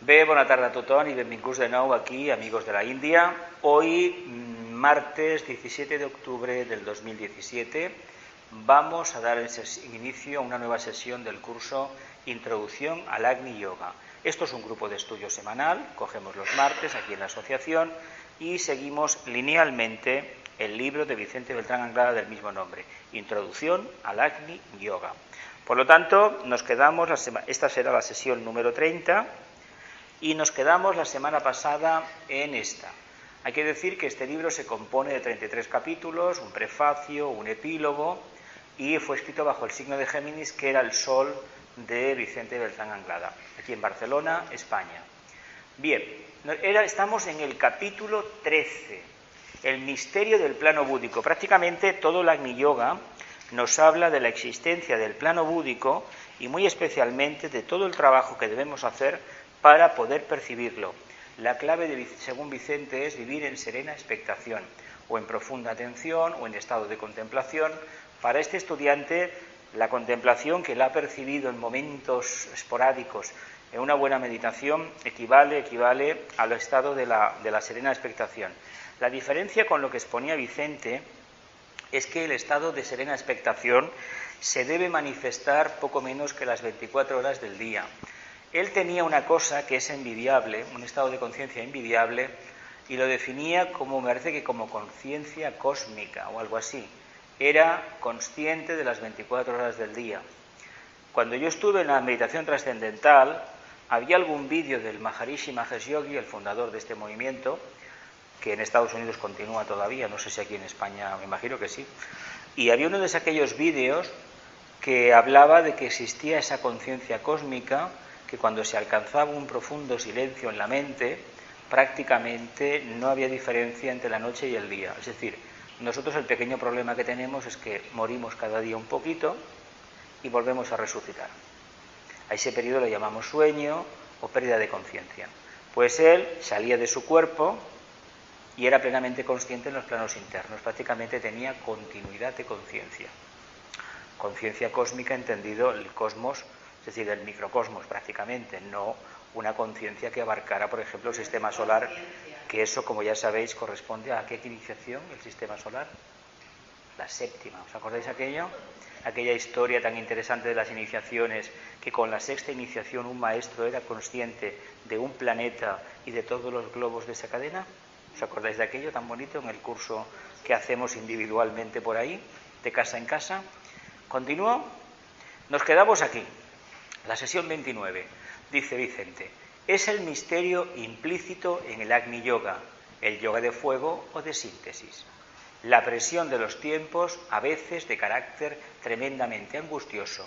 Bé, bona tarda a tothom i benvinguts de nou aquí, amigos de la India. Hoy, martes 17 de octubre del 2017, vamos a dar inicio a una nueva sesión del curso Introducción al Agni Yoga. Esto es un grupo de estudio semanal, cogemos los martes aquí en la asociación y seguimos linealmente el libro de Vicente Beltrán Anglada del mismo nombre, Introducción al Agni Yoga. Por lo tanto, nos quedamos, esta será la sesión número 30, y nos quedamos la semana pasada en esta. Hay que decir que este libro se compone de 33 capítulos, un prefacio, un epílogo, y fue escrito bajo el signo de Géminis, que era el sol de Vicente Beltrán Anglada, aquí en Barcelona, España. Bien, estamos en el capítulo 13, el misterio del plano búdico. Prácticamente todo el Agni Yoga nos habla de la existencia del plano búdico y muy especialmente de todo el trabajo que debemos hacer para poder percibirlo. La clave, según Vicente, es vivir en serena expectación, o en profunda atención, o en estado de contemplación. Para este estudiante, la contemplación, que la ha percibido en momentos esporádicos, en una buena meditación, equivale al estado de la serena expectación. La diferencia con lo que exponía Vicente es que el estado de serena expectación se debe manifestar poco menos que las 24 horas del día. Él tenía una cosa que es envidiable, un estado de conciencia envidiable, y lo definía como, me parece que como conciencia cósmica o algo así. Era consciente de las 24 horas del día. Cuando yo estuve en la meditación trascendental, había algún vídeo del Maharishi Mahesh Yogi, el fundador de este movimiento, que en Estados Unidos continúa todavía, no sé si aquí en España, me imagino que sí, y había uno de aquellos vídeos que hablaba de que existía esa conciencia cósmica, que cuando se alcanzaba un profundo silencio en la mente, prácticamente no había diferencia entre la noche y el día. Es decir, nosotros el pequeño problema que tenemos es que morimos cada día un poquito y volvemos a resucitar. A ese periodo lo llamamos sueño o pérdida de conciencia. Pues él salía de su cuerpo y era plenamente consciente en los planos internos, prácticamente tenía continuidad de conciencia. Conciencia cósmica entendido el cosmos, es decir, el microcosmos prácticamente, no una conciencia que abarcara, por ejemplo, el sistema solar, que eso, como ya sabéis, corresponde a ¿qué iniciación? El sistema solar, la séptima. ¿Os acordáis aquello? Aquella historia tan interesante de las iniciaciones, que con la sexta iniciación un maestro era consciente de un planeta y de todos los globos de esa cadena. ¿Os acordáis de aquello tan bonito en el curso que hacemos individualmente por ahí, de casa en casa? ¿Continúo? Nos quedamos aquí. La sesión 29, dice Vicente, es el misterio implícito en el Agni Yoga, el yoga de fuego o de síntesis. La presión de los tiempos, a veces de carácter tremendamente angustioso,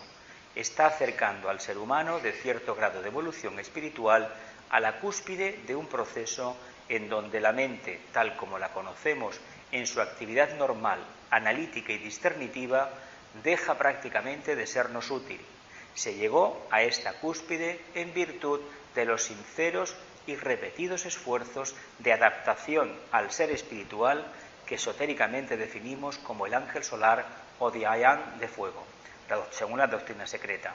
está acercando al ser humano de cierto grado de evolución espiritual a la cúspide de un proceso en donde la mente, tal como la conocemos en su actividad normal, analítica y discernitiva, deja prácticamente de sernos útil. Se llegó a esta cúspide en virtud de los sinceros y repetidos esfuerzos de adaptación al ser espiritual que esotéricamente definimos como el ángel solar o Dhyan de fuego, según la doctrina secreta.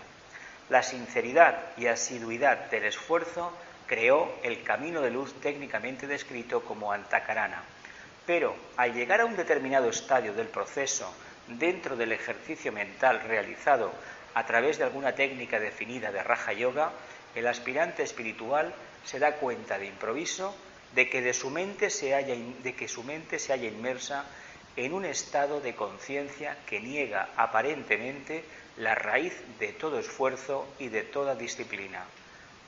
La sinceridad y asiduidad del esfuerzo creó el camino de luz técnicamente descrito como Antakarana. Pero al llegar a un determinado estadio del proceso dentro del ejercicio mental realizado a través de alguna técnica definida de Raja Yoga, el aspirante espiritual se da cuenta de improviso de que su mente se halla inmersa en un estado de conciencia que niega aparentemente la raíz de todo esfuerzo y de toda disciplina.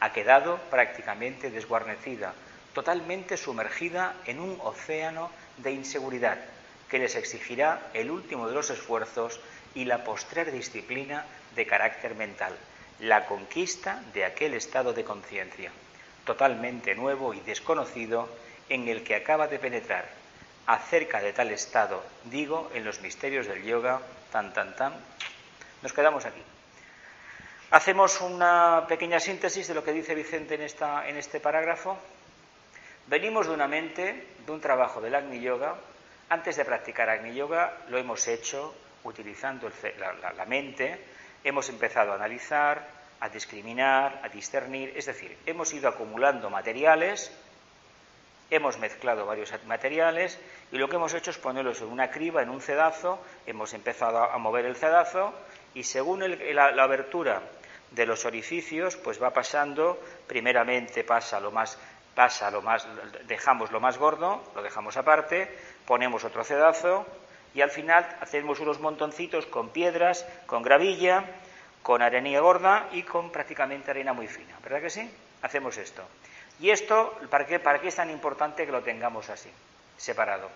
Ha quedado prácticamente desguarnecida, totalmente sumergida en un océano de inseguridad que les exigirá el último de los esfuerzos y la postrer disciplina de carácter mental, la conquista de aquel estado de conciencia, totalmente nuevo y desconocido, en el que acaba de penetrar. Acerca de tal estado, digo, en los misterios del yoga, nos quedamos aquí. Hacemos una pequeña síntesis de lo que dice Vicente en este parágrafo. Venimos de una mente, de un trabajo del Agni Yoga. Antes de practicar Agni Yoga lo hemos hecho utilizando la mente, hemos empezado a analizar, a discriminar, a discernir, es decir, hemos ido acumulando materiales, hemos mezclado varios materiales y lo que hemos hecho es ponerlos en una criba, en un cedazo, hemos empezado a mover el cedazo y según la abertura de los orificios, pues va pasando, primeramente dejamos lo más gordo, lo dejamos aparte, ponemos otro cedazo y al final hacemos unos montoncitos con piedras, con gravilla, con arenilla gorda y con prácticamente arena muy fina, ¿verdad que sí? Hacemos esto. Y esto, ¿para qué es tan importante que lo tengamos así, separado?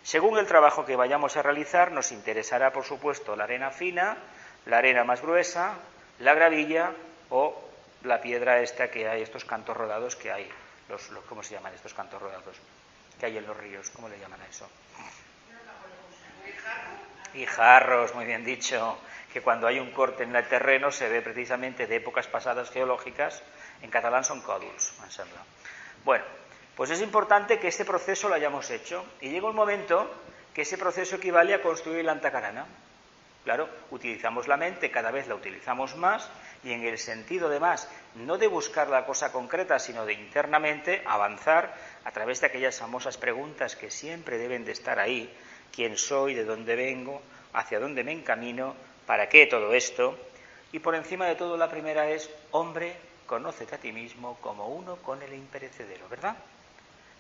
Según el trabajo que vayamos a realizar, nos interesará, por supuesto, la arena fina, la arena más gruesa, la gravilla o la piedra esta que hay, estos cantos rodados que hay. ¿Cómo se llaman estos cantos rodados que hay en los ríos? ¿Cómo le llaman a eso? Guijarros, muy bien dicho, que cuando hay un corte en el terreno se ve precisamente de épocas pasadas geológicas, en catalán son còdols, em sembla. Bueno, pues es importante que este proceso lo hayamos hecho y llega un momento que ese proceso equivale a construir la antacarana. Claro, utilizamos la mente, cada vez la utilizamos más y en el sentido además no de buscar la cosa concreta, sino de internamente avanzar a través de aquellas famosas preguntas que siempre deben de estar ahí: ¿quién soy? ¿De dónde vengo? ¿Hacia dónde me encamino? ¿Para qué todo esto? Y por encima de todo la primera es: hombre, conócete a ti mismo como uno con el imperecedero, ¿verdad?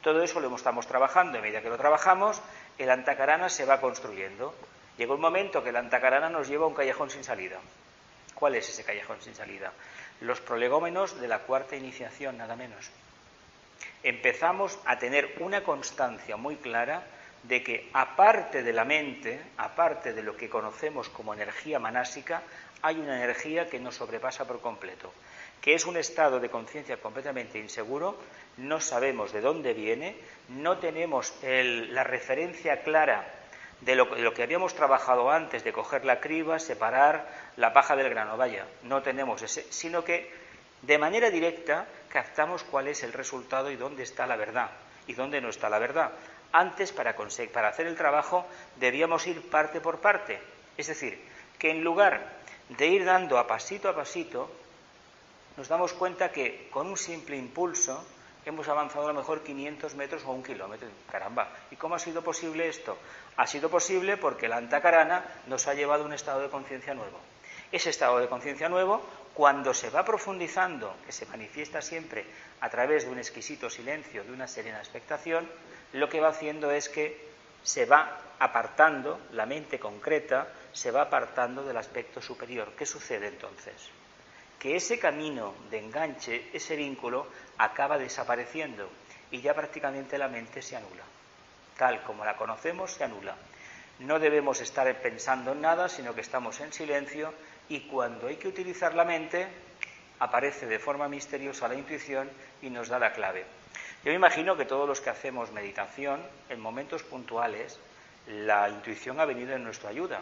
Todo eso lo estamos trabajando, a medida que lo trabajamos, el antacarana se va construyendo. Llega un momento que el antacarana nos lleva a un callejón sin salida. ¿Cuál es ese callejón sin salida? Los prolegómenos de la cuarta iniciación, nada menos. Empezamos a tener una constancia muy clara de que, aparte de la mente, aparte de lo que conocemos como energía manásica, hay una energía que nos sobrepasa por completo, que es un estado de conciencia completamente inseguro, no sabemos de dónde viene, no tenemos la referencia clara de lo que habíamos trabajado antes, de coger la criba, separar la paja del grano, vaya, no tenemos ese, sino que de manera directa captamos cuál es el resultado y dónde está la verdad y dónde no está la verdad. Antes, para hacer el trabajo, debíamos ir parte por parte, es decir, que en lugar de ir dando a pasito, nos damos cuenta que con un simple impulso hemos avanzado a lo mejor 500 metros o 1 kilómetro. Caramba, ¿y cómo ha sido posible esto? Ha sido posible porque la antacarana nos ha llevado a un estado de conciencia nuevo. Ese estado de conciencia nuevo, cuando se va profundizando, que se manifiesta siempre a través de un exquisito silencio, de una serena expectación, lo que va haciendo es que se va apartando, la mente concreta se va apartando del aspecto superior. ¿Qué sucede entonces? Que ese camino de enganche, ese vínculo, acaba desapareciendo y ya prácticamente la mente se anula. Tal como la conocemos, se anula. No debemos estar pensando en nada, sino que estamos en silencio y cuando hay que utilizar la mente, aparece de forma misteriosa la intuición y nos da la clave. Yo me imagino que todos los que hacemos meditación, en momentos puntuales, la intuición ha venido en nuestra ayuda.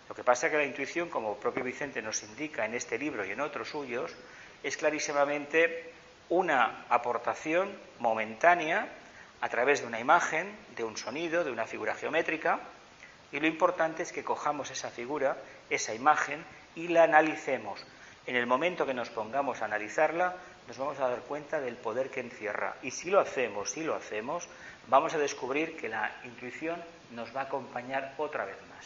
Lo que pasa es que la intuición, como el propio Vicente nos indica en este libro y en otros suyos, es clarísimamente una aportación momentánea a través de una imagen, de un sonido, de una figura geométrica, y lo importante es que cojamos esa figura, esa imagen, y la analicemos. En el momento que nos pongamos a analizarla, nos vamos a dar cuenta del poder que encierra. Y si lo hacemos, vamos a descubrir que la intuición nos va a acompañar otra vez más.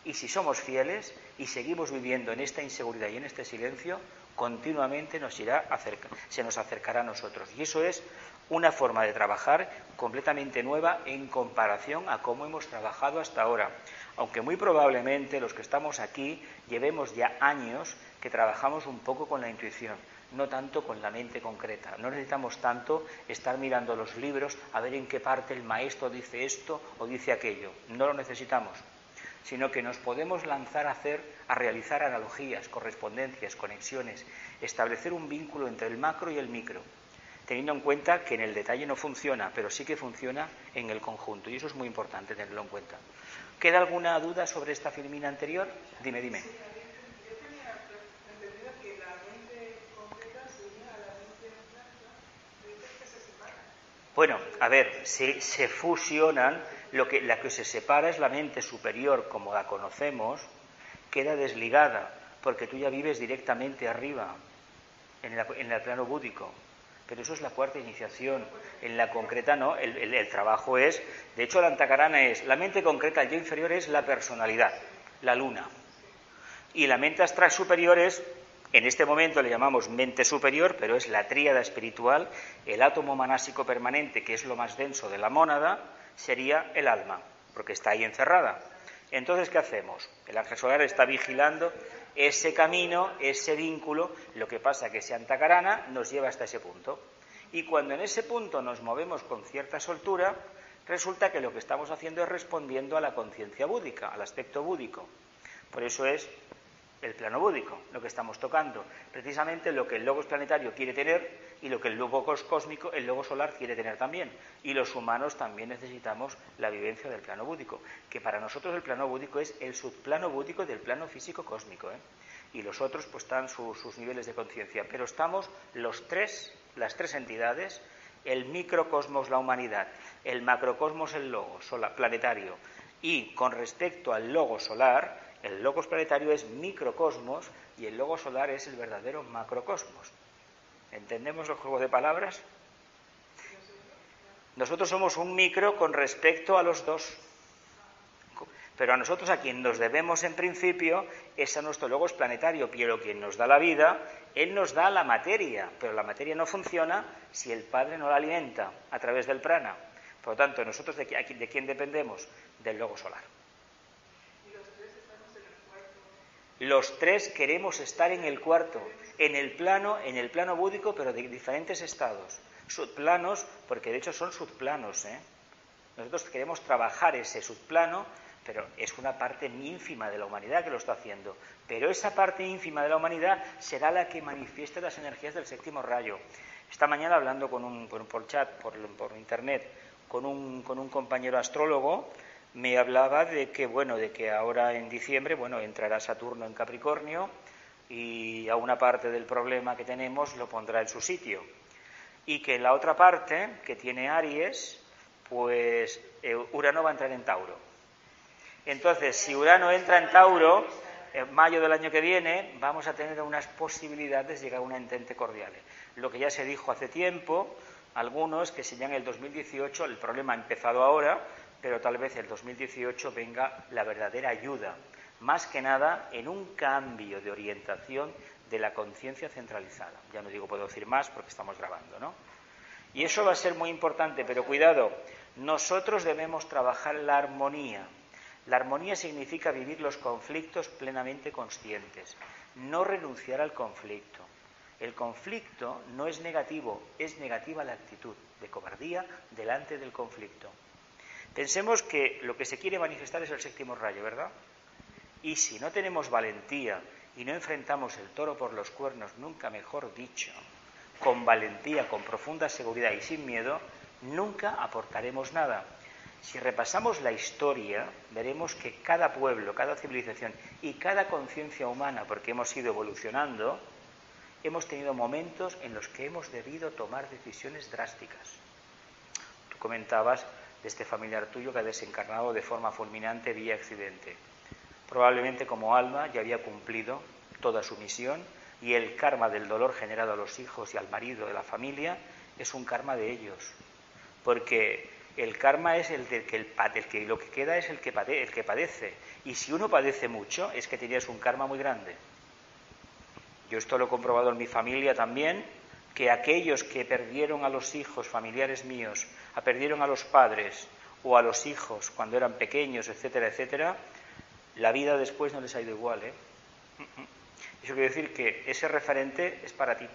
Y si somos fieles y seguimos viviendo en esta inseguridad y en este silencio, continuamente se nos acercará a nosotros. Y eso es una forma de trabajar completamente nueva en comparación a cómo hemos trabajado hasta ahora. Aunque muy probablemente los que estamos aquí llevemos ya años que trabajamos un poco con la intuición, no tanto con la mente concreta. No necesitamos tanto estar mirando los libros a ver en qué parte el maestro dice esto o dice aquello. No lo necesitamos, sino que nos podemos lanzar a realizar analogías, correspondencias, conexiones, establecer un vínculo entre el macro y el micro, teniendo en cuenta que en el detalle no funciona, pero sí que funciona en el conjunto, y eso es muy importante tenerlo en cuenta. ¿Queda alguna duda sobre esta filmina anterior? Dime. Sí, yo tenía entendido que la mente concreta se une a la mente abstracta, pero dices que se separan. Bueno, a ver, se fusionan, la que se separa es la mente superior, como la conocemos, queda desligada, porque tú ya vives directamente arriba. en el plano búdico. Pero eso es la cuarta iniciación. En la concreta no, el trabajo es... De hecho, la antakarana es... La mente concreta, el yo inferior es la personalidad, la luna. Y la mente astral superior es... En este momento le llamamos mente superior, pero es la tríada espiritual, el átomo manásico permanente, que es lo más denso de la mónada, sería el alma, porque está ahí encerrada. Entonces, ¿qué hacemos? El ángel solar está vigilando ese camino, ese vínculo, lo que pasa que ese antakarana nos lleva hasta ese punto. Y cuando en ese punto nos movemos con cierta soltura, resulta que lo que estamos haciendo es respondiendo a la conciencia búdica, al aspecto búdico. Por eso es el plano búdico, lo que estamos tocando, precisamente lo que el logos planetario quiere tener y lo que el logos cósmico, el logos solar quiere tener también. Y los humanos también necesitamos la vivencia del plano búdico, que para nosotros el plano búdico es el subplano búdico del plano físico cósmico, y los otros pues están sus niveles de conciencia, pero estamos las tres entidades, el microcosmos, la humanidad, el macrocosmos, el logos planetario, y con respecto al logos solar, el logos planetario es microcosmos y el logos solar es el verdadero macrocosmos. ¿Entendemos el juego de palabras? Nosotros somos un micro con respecto a los dos. Pero a nosotros a quien nos debemos en principio es a nuestro logos planetario, pero quien nos da la vida, él nos da la materia, pero la materia no funciona si el Padre no la alimenta a través del prana. Por lo tanto, nosotros ¿de quién dependemos? Del logos solar. Los tres queremos estar en el cuarto, en el plano búdico, pero de diferentes estados. Subplanos, porque de hecho son subplanos, Nosotros queremos trabajar ese subplano, pero es una parte ínfima de la humanidad que lo está haciendo. Pero esa parte ínfima de la humanidad será la que manifieste las energías del séptimo rayo. Esta mañana hablando por chat, por internet, con un compañero astrólogo, me hablaba de que ahora en diciembre, entrará Saturno en Capricornio y a una parte del problema que tenemos lo pondrá en su sitio. Y que en la otra parte, que tiene Aries, pues Urano va a entrar en Tauro. Entonces, si Urano entra en Tauro, en mayo del año que viene, vamos a tener unas posibilidades de llegar a una entente cordial. Lo que ya se dijo hace tiempo, algunos que se llama el 2018, el problema ha empezado ahora, pero tal vez el 2018 venga la verdadera ayuda, más que nada en un cambio de orientación de la conciencia centralizada. Ya no puedo decir más porque estamos grabando, ¿no? Y eso va a ser muy importante, pero cuidado, nosotros debemos trabajar la armonía. La armonía significa vivir los conflictos plenamente conscientes, no renunciar al conflicto. El conflicto no es negativo, es negativa la actitud de cobardía delante del conflicto. Pensemos que lo que se quiere manifestar es el séptimo rayo, ¿verdad? Y si no tenemos valentía y no enfrentamos el toro por los cuernos, nunca mejor dicho, con valentía, con profunda seguridad y sin miedo, nunca aportaremos nada. Si repasamos la historia, veremos que cada pueblo, cada civilización y cada conciencia humana, porque hemos ido evolucionando, hemos tenido momentos en los que hemos debido tomar decisiones drásticas. Tú comentabas de este familiar tuyo que ha desencarnado de forma fulminante vía accidente. Probablemente como alma ya había cumplido toda su misión y el karma del dolor generado a los hijos y al marido de la familia es un karma de ellos. Porque el karma es el que lo que queda es el que padece. Y si uno padece mucho es que tenías un karma muy grande. Yo esto lo he comprobado en mi familia también, que aquellos que perdieron a los hijos, familiares míos, perdieron a los padres o a los hijos cuando eran pequeños, etcétera, etcétera, la vida después no les ha ido igual, Eso quiere decir que ese referente es para ti.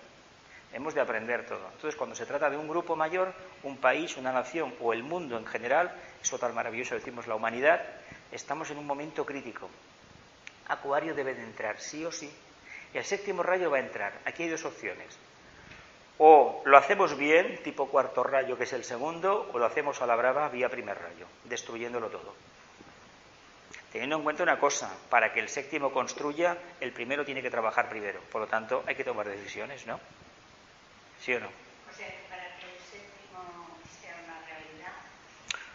Hemos de aprender todo. Entonces, cuando se trata de un grupo mayor, un país, una nación o el mundo en general, eso tan maravilloso decimos la humanidad, estamos en un momento crítico. Acuario debe de entrar, sí o sí. El séptimo rayo va a entrar. Aquí hay dos opciones. O lo hacemos bien, tipo cuarto rayo, que es el segundo, o lo hacemos a la brava, vía primer rayo, destruyéndolo todo. Teniendo en cuenta una cosa, para que el séptimo construya, el primero tiene que trabajar primero. Por lo tanto, hay que tomar decisiones, ¿no? ¿Sí o no? O sea, que para que el séptimo sea una realidad,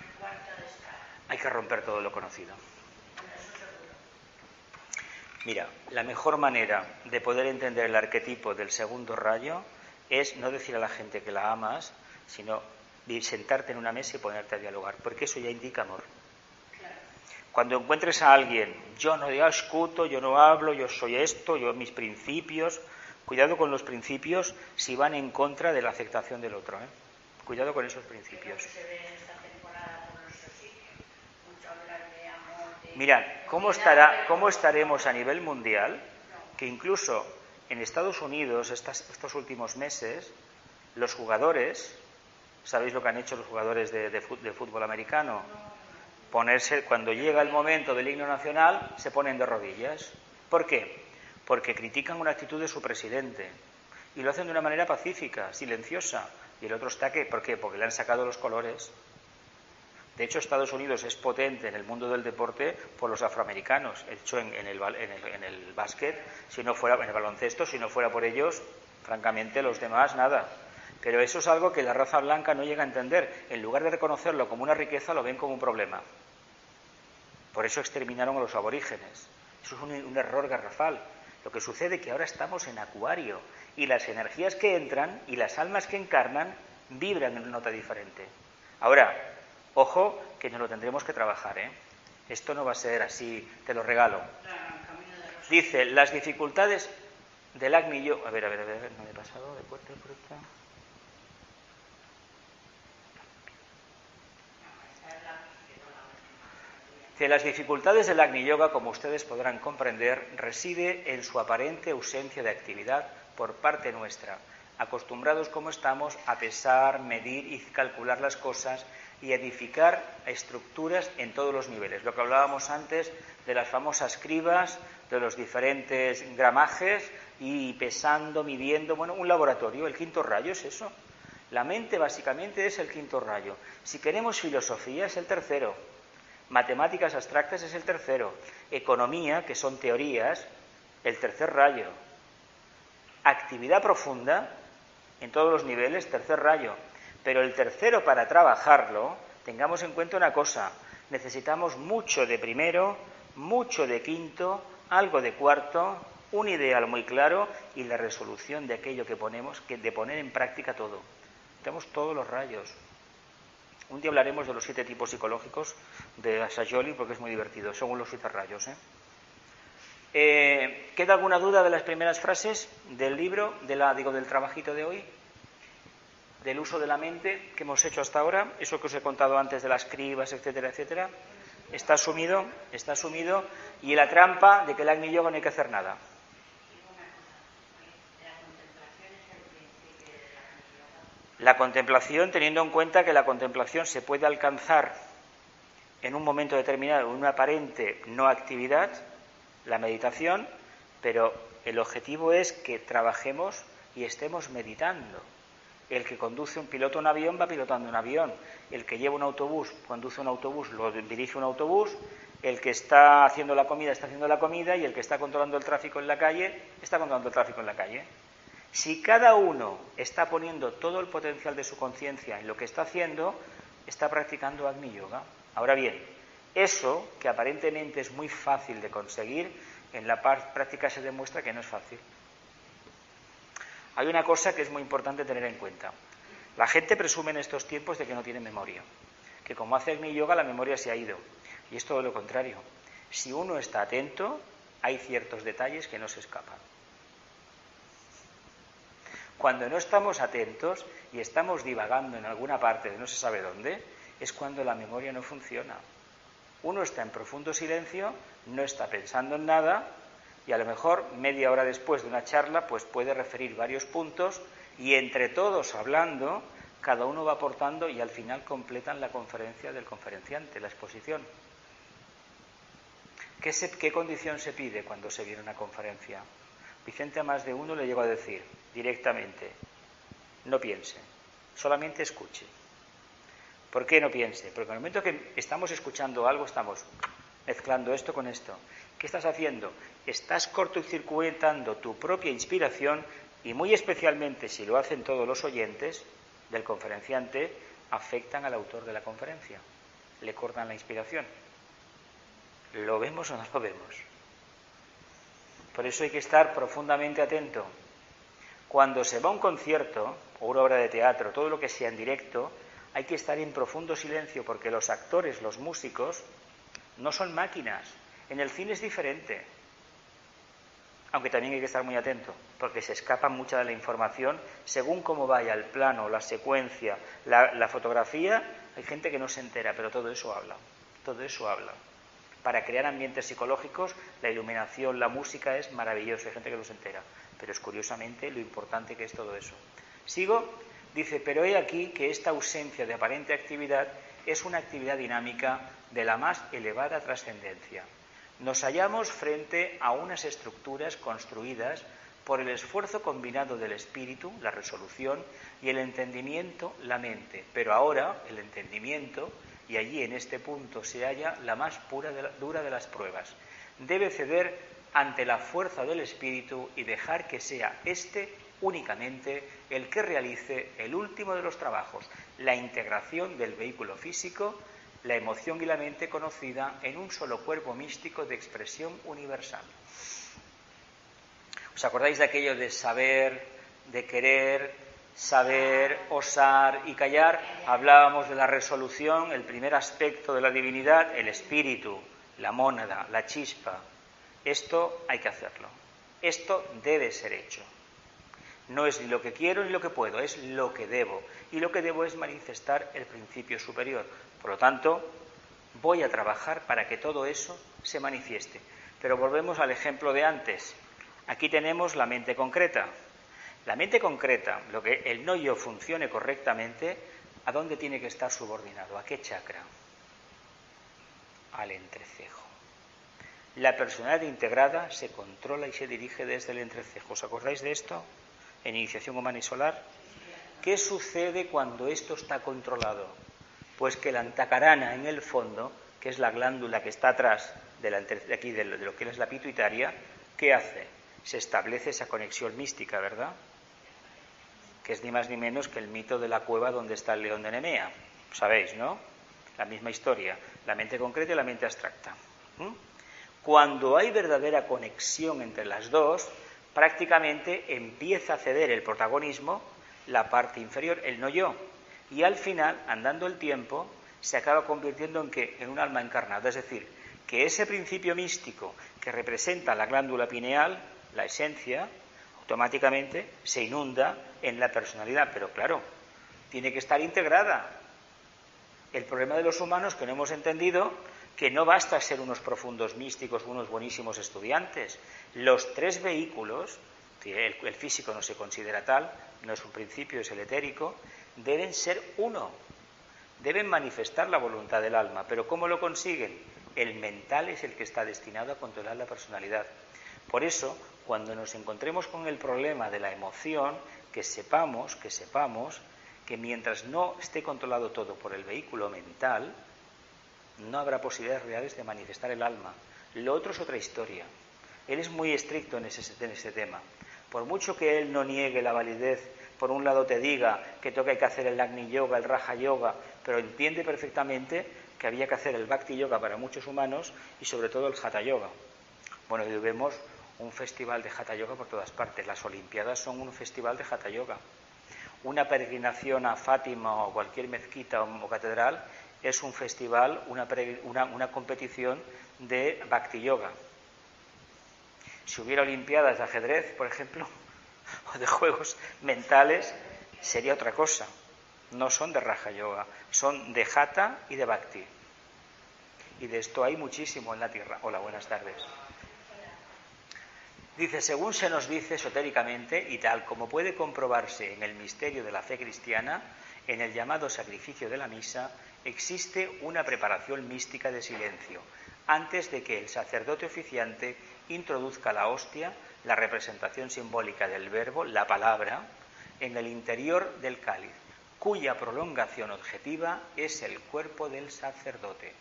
el cuarto está... Hay que romper todo lo conocido. Bueno, eso seguro. Mira, la mejor manera de poder entender el arquetipo del segundo rayo es no decir a la gente que la amas, sino sentarte en una mesa y ponerte a dialogar, porque eso ya indica amor. Cuando encuentres a alguien, yo no discuto, yo no hablo, yo soy esto, yo mis principios, cuidado con los principios si van en contra de la aceptación del otro, ¿eh? Cuidado con esos principios. Se ve en esta temporada por nuestros sitios, mucho hablar de amor, de... Mirad, ¿cómo estaremos a nivel mundial? Que incluso en Estados Unidos, estos últimos meses, los jugadores, ¿sabéis lo que han hecho los jugadores de fútbol americano? Cuando llega el momento del himno nacional, se ponen de rodillas. ¿Por qué? Porque critican una actitud de su presidente y lo hacen de una manera pacífica, silenciosa. Y el otro está que, ¿por qué? Porque le han sacado los colores. De hecho, Estados Unidos es potente en el mundo del deporte por los afroamericanos. De hecho, en el básquet, si no fuera en el baloncesto, si no fuera por ellos, francamente, los demás nada. Pero eso es algo que la raza blanca no llega a entender. En lugar de reconocerlo como una riqueza, lo ven como un problema. Por eso exterminaron a los aborígenes. Eso es un error garrafal. Lo que sucede es que ahora estamos en Acuario y las energías que entran y las almas que encarnan vibran en una nota diferente. Ahora, ojo, que nos lo tendremos que trabajar, ¿eh? Esto no va a ser así, te lo regalo. Dice, las dificultades del Agni Yoga... A ver, no me he pasado de puerta por esta... Que las dificultades del Agni Yoga, como ustedes podrán comprender, reside en su aparente ausencia de actividad por parte nuestra, acostumbrados como estamos a pesar, medir y calcular las cosas y edificar estructuras en todos los niveles. Lo que hablábamos antes de las famosas cribas, de los diferentes gramajes y pesando, midiendo, bueno, un laboratorio, el quinto rayo es eso. La mente básicamente es el quinto rayo. Si queremos filosofía es el tercero. Matemáticas abstractas es el tercero, economía, que son teorías, el tercer rayo, actividad profunda, en todos los niveles, tercer rayo, pero el tercero para trabajarlo, tengamos en cuenta una cosa, necesitamos mucho de primero, mucho de quinto, algo de cuarto, un ideal muy claro y la resolución de aquello que ponemos, de poner en práctica todo. Tenemos todos los rayos. Un día hablaremos de los 7 tipos psicológicos de Sayoli porque es muy divertido, según los 7 rayos. ¿Queda alguna duda de las primeras frases del libro, del trabajito de hoy? Del uso de la mente que hemos hecho hasta ahora, eso que os he contado antes de las cribas, etcétera, etcétera. Está asumido, y la trampa de que el Agni Yoga no hay que hacer nada. La contemplación, teniendo en cuenta que la contemplación se puede alcanzar en un momento determinado, en una aparente no actividad, la meditación, pero el objetivo es que trabajemos y estemos meditando. El que conduce un piloto un avión va pilotando un avión, el que lleva un autobús conduce un autobús, lo dirige un autobús, el que está haciendo la comida está haciendo la comida y el que está controlando el tráfico en la calle está controlando el tráfico en la calle. Si cada uno está poniendo todo el potencial de su conciencia en lo que está haciendo, está practicando Agni Yoga. Ahora bien, eso, que aparentemente es muy fácil de conseguir, en la práctica se demuestra que no es fácil. Hay una cosa que es muy importante tener en cuenta. La gente presume en estos tiempos de que no tiene memoria, que como hace Agni Yoga la memoria se ha ido. Y es todo lo contrario. Si uno está atento, hay ciertos detalles que no se escapan. Cuando no estamos atentos y estamos divagando en alguna parte de no se sabe dónde, es cuando la memoria no funciona. Uno está en profundo silencio, no está pensando en nada y a lo mejor media hora después de una charla pues puede referir varios puntos y entre todos hablando, cada uno va aportando y al final completan la conferencia del conferenciante, la exposición. ¿Qué condición se pide cuando se viene a una conferencia? Vicente a más de uno le llegó a decir directamente, no piense, solamente escuche. ¿Por qué no piense? Porque en el momento que estamos escuchando algo, estamos mezclando esto con esto. ¿Qué estás haciendo? Estás cortocircuitando tu propia inspiración y muy especialmente si lo hacen todos los oyentes del conferenciante, afectan al autor de la conferencia, le cortan la inspiración. ¿Lo vemos o no lo vemos? Por eso hay que estar profundamente atento. Cuando se va a un concierto o una obra de teatro, todo lo que sea en directo, hay que estar en profundo silencio porque los actores, los músicos, no son máquinas. En el cine es diferente. Aunque también hay que estar muy atento, porque se escapa mucha de la información según cómo vaya el plano, la secuencia, la fotografía. Hay gente que no se entera, pero todo eso habla. Todo eso habla. Para crear ambientes psicológicos, la iluminación, la música es maravilloso. Hay gente que no se entera, pero es curiosamente lo importante que es todo eso. Sigo, dice, pero he aquí que esta ausencia de aparente actividad es una actividad dinámica de la más elevada trascendencia. Nos hallamos frente a unas estructuras construidas por el esfuerzo combinado del espíritu, la resolución, y el entendimiento, la mente. Pero ahora el entendimiento, y allí en este punto se halla la más dura de las pruebas, debe ceder ante la fuerza del espíritu y dejar que sea éste únicamente el que realice el último de los trabajos, la integración del vehículo físico, la emoción y la mente conocida en un solo cuerpo místico de expresión universal. ¿Os acordáis de aquello de saber, de querer, saber, osar y callar? Hablábamos de la resolución, el primer aspecto de la divinidad, el espíritu, la mónada, la chispa. Esto hay que hacerlo. Esto debe ser hecho. No es ni lo que quiero ni lo que puedo, es lo que debo. Y lo que debo es manifestar el principio superior. Por lo tanto, voy a trabajar para que todo eso se manifieste. Pero volvemos al ejemplo de antes. Aquí tenemos la mente concreta. La mente concreta, lo que el no yo funcione correctamente, ¿a dónde tiene que estar subordinado? ¿A qué chakra? Al entrecejo. La personalidad integrada se controla y se dirige desde el entrecejo. ¿Os acordáis de esto? En Iniciación Humana y Solar. ¿Qué sucede cuando esto está controlado? Pues que la antacarana en el fondo, que es la glándula que está atrás de lo que es la pituitaria, ¿qué hace? Se establece esa conexión mística, ¿verdad? Que es ni más ni menos que el mito de la cueva donde está el león de Nemea. ¿Sabéis, no? La misma historia, la mente concreta y la mente abstracta. Cuando hay verdadera conexión entre las dos, prácticamente empieza a ceder el protagonismo la parte inferior, el no yo, y al final, andando el tiempo, se acaba convirtiendo en ¿qué? En un alma encarnada, es decir, que ese principio místico que representa la glándula pineal, la esencia, automáticamente se inunda en la personalidad, pero claro, tiene que estar integrada. El problema de los humanos que no hemos entendido que no basta ser unos profundos místicos, unos buenísimos estudiantes. Los tres vehículos, el físico no se considera tal, no es un principio, es el etérico, deben ser uno, deben manifestar la voluntad del alma. ¿Pero cómo lo consiguen? El mental es el que está destinado a controlar la personalidad. Por eso, cuando nos encontremos con el problema de la emoción, que sepamos que mientras no esté controlado todo por el vehículo mental, no habrá posibilidades reales de manifestar el alma. Lo otro es otra historia. Él es muy estricto en ese tema. Por mucho que él no niegue la validez, por un lado te diga que hay que hacer el Agni Yoga, el Raja Yoga, pero entiende perfectamente que había que hacer el Bhakti Yoga para muchos humanos y sobre todo el Hatha Yoga. Bueno, hoy vemos un festival de Hatha Yoga por todas partes. Las Olimpiadas son un festival de Hatha Yoga. Una peregrinación a Fátima o cualquier mezquita o catedral es un festival, una competición de Bhakti Yoga. Si hubiera olimpiadas de ajedrez, por ejemplo, o de juegos mentales, sería otra cosa. No son de Raja Yoga, son de Hatha y de Bhakti. Y de esto hay muchísimo en la tierra. Hola, buenas tardes. Dice, según se nos dice esotéricamente, y tal como puede comprobarse en el misterio de la fe cristiana, en el llamado sacrificio de la misa, existe una preparación mística de silencio, antes de que el sacerdote oficiante introduzca la hostia, la representación simbólica del verbo, la palabra, en el interior del cáliz, cuya prolongación objetiva es el cuerpo del sacerdote.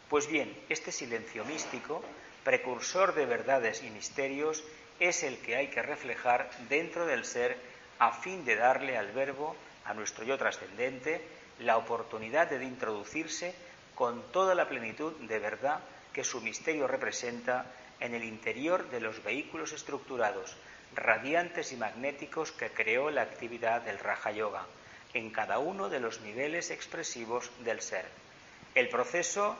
Pues bien, este silencio místico, precursor de verdades y misterios, es el que hay que reflejar dentro del ser a fin de darle al verbo, a nuestro yo trascendente, la oportunidad de introducirse con toda la plenitud de verdad que su misterio representa en el interior de los vehículos estructurados, radiantes y magnéticos que creó la actividad del Raja Yoga, en cada uno de los niveles expresivos del ser. El proceso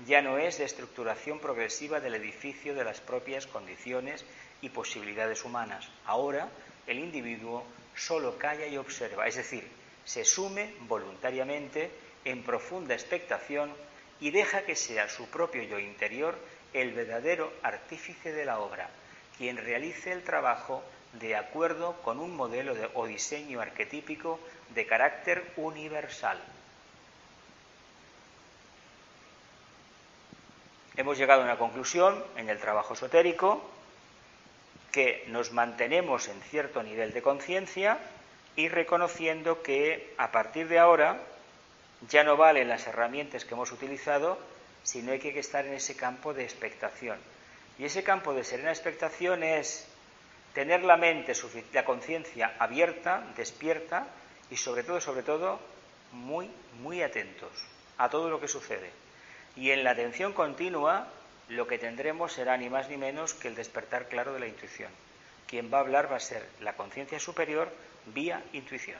ya no es de estructuración progresiva del edificio de las propias condiciones y posibilidades humanas. Ahora el individuo solo calla y observa, es decir, se sume voluntariamente en profunda expectación y deja que sea su propio yo interior el verdadero artífice de la obra, quien realice el trabajo de acuerdo con un modelo o diseño arquetípico de carácter universal. Hemos llegado a una conclusión en el trabajo esotérico, que nos mantenemos en cierto nivel de conciencia y reconociendo que a partir de ahora ya no valen las herramientas que hemos utilizado, sino hay que estar en ese campo de expectación. Y ese campo de serena expectación es tener la mente, la conciencia abierta, despierta y sobre todo, muy atentos a todo lo que sucede. Y en la atención continua lo que tendremos será ni más ni menos que el despertar claro de la intuición. Quien va a hablar va a ser la conciencia superior vía intuición.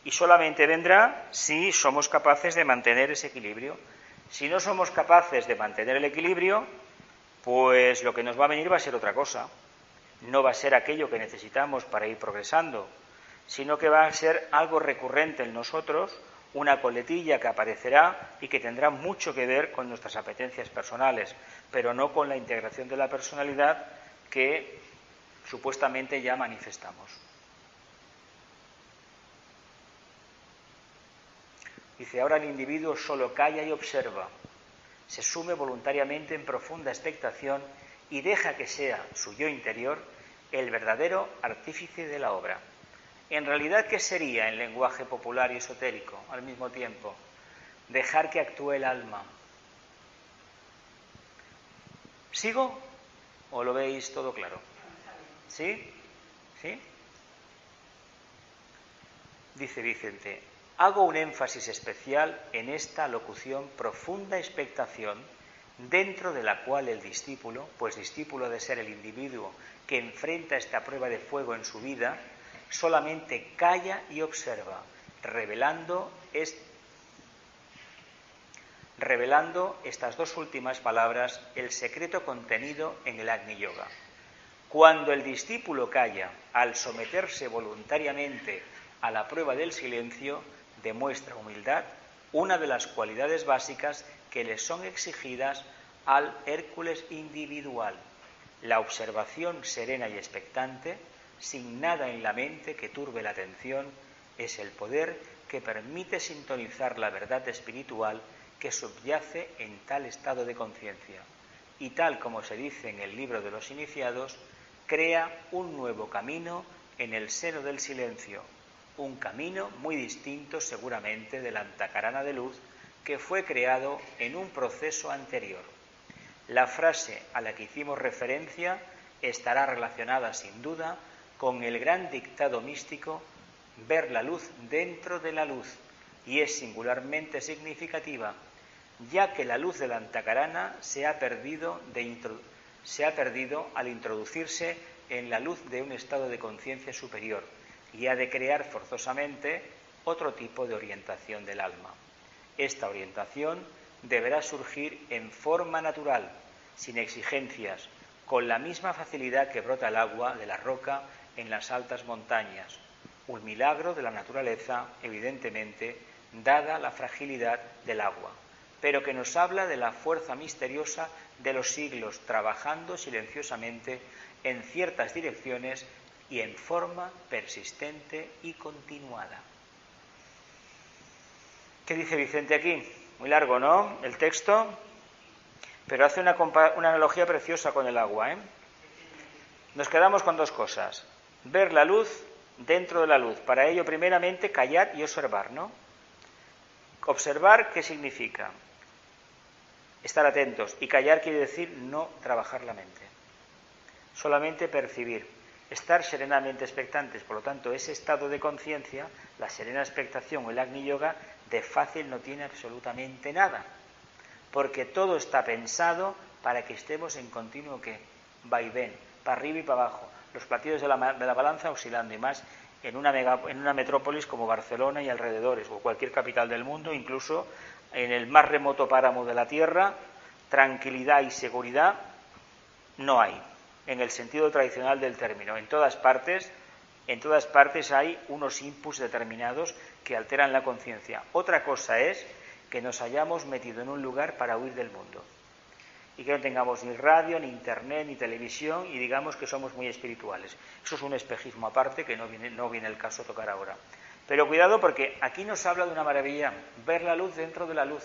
Y solamente vendrá si somos capaces de mantener ese equilibrio. Si no somos capaces de mantener el equilibrio, pues lo que nos va a venir va a ser otra cosa. No va a ser aquello que necesitamos para ir progresando, sino que va a ser algo recurrente en nosotros, una coletilla que aparecerá y que tendrá mucho que ver con nuestras apetencias personales, pero no con la integración de la personalidad que supuestamente ya manifestamos. Dice, ahora el individuo solo calla y observa, se sume voluntariamente en profunda expectación y deja que sea su yo interior el verdadero artífice de la obra. En realidad, ¿qué sería en lenguaje popular y esotérico al mismo tiempo? Dejar que actúe el alma. ¿Sigo? ¿O lo veis todo claro? ¿Sí? ¿Sí? Dice Vicente, hago un énfasis especial en esta locución profunda expectación, dentro de la cual el discípulo, pues discípulo de ser el individuo que enfrenta esta prueba de fuego en su vida, solamente calla y observa, revelando estas dos últimas palabras, el secreto contenido en el Agni Yoga. Cuando el discípulo calla, al someterse voluntariamente a la prueba del silencio, demuestra humildad, una de las cualidades básicas que le son exigidas al Hércules individual. La observación serena y expectante, sin nada en la mente que turbe la atención, es el poder que permite sintonizar la verdad espiritual que subyace en tal estado de conciencia. Y tal como se dice en el libro de los iniciados, crea un nuevo camino en el seno del silencio, un camino muy distinto seguramente del Antakarana de luz que fue creado en un proceso anterior. La frase a la que hicimos referencia estará relacionada sin duda con el gran dictado místico ver la luz dentro de la luz, y es singularmente significativa, ya que la luz del Antakarana se ha perdido al introducirse en la luz de un estado de conciencia superior y ha de crear forzosamente otro tipo de orientación del alma. Esta orientación deberá surgir en forma natural, sin exigencias, con la misma facilidad que brota el agua de la roca en las altas montañas, un milagro de la naturaleza, evidentemente, dada la fragilidad del agua, pero que nos habla de la fuerza misteriosa de los siglos trabajando silenciosamente en ciertas direcciones y en forma persistente y continuada. ¿Qué dice Vicente aquí? Muy largo, ¿no? El texto, pero hace una analogía preciosa con el agua, ¿eh? Nos quedamos con dos cosas. Ver la luz dentro de la luz. Para ello, primeramente, callar y observar, ¿no? Observar, ¿qué significa? Estar atentos. Y callar quiere decir no trabajar la mente. Solamente percibir. Estar serenamente expectantes. Por lo tanto, ese estado de conciencia, la serena expectación o el Agni Yoga, de fácil no tiene absolutamente nada. Porque todo está pensado para que estemos en continuo ¿qué? Vaivén, para arriba y para abajo, los platillos de la balanza oscilando, y más en una metrópolis como Barcelona y alrededores, o cualquier capital del mundo, incluso en el más remoto páramo de la Tierra, tranquilidad y seguridad no hay, en el sentido tradicional del término. En todas partes hay unos inputs determinados que alteran la conciencia. Otra cosa es que nos hayamos metido en un lugar para huir del mundo y que no tengamos ni radio, ni internet, ni televisión y digamos que somos muy espirituales. Eso es un espejismo aparte que no viene el caso tocar ahora. Pero cuidado, porque aquí nos habla de una maravilla, ver la luz dentro de la luz.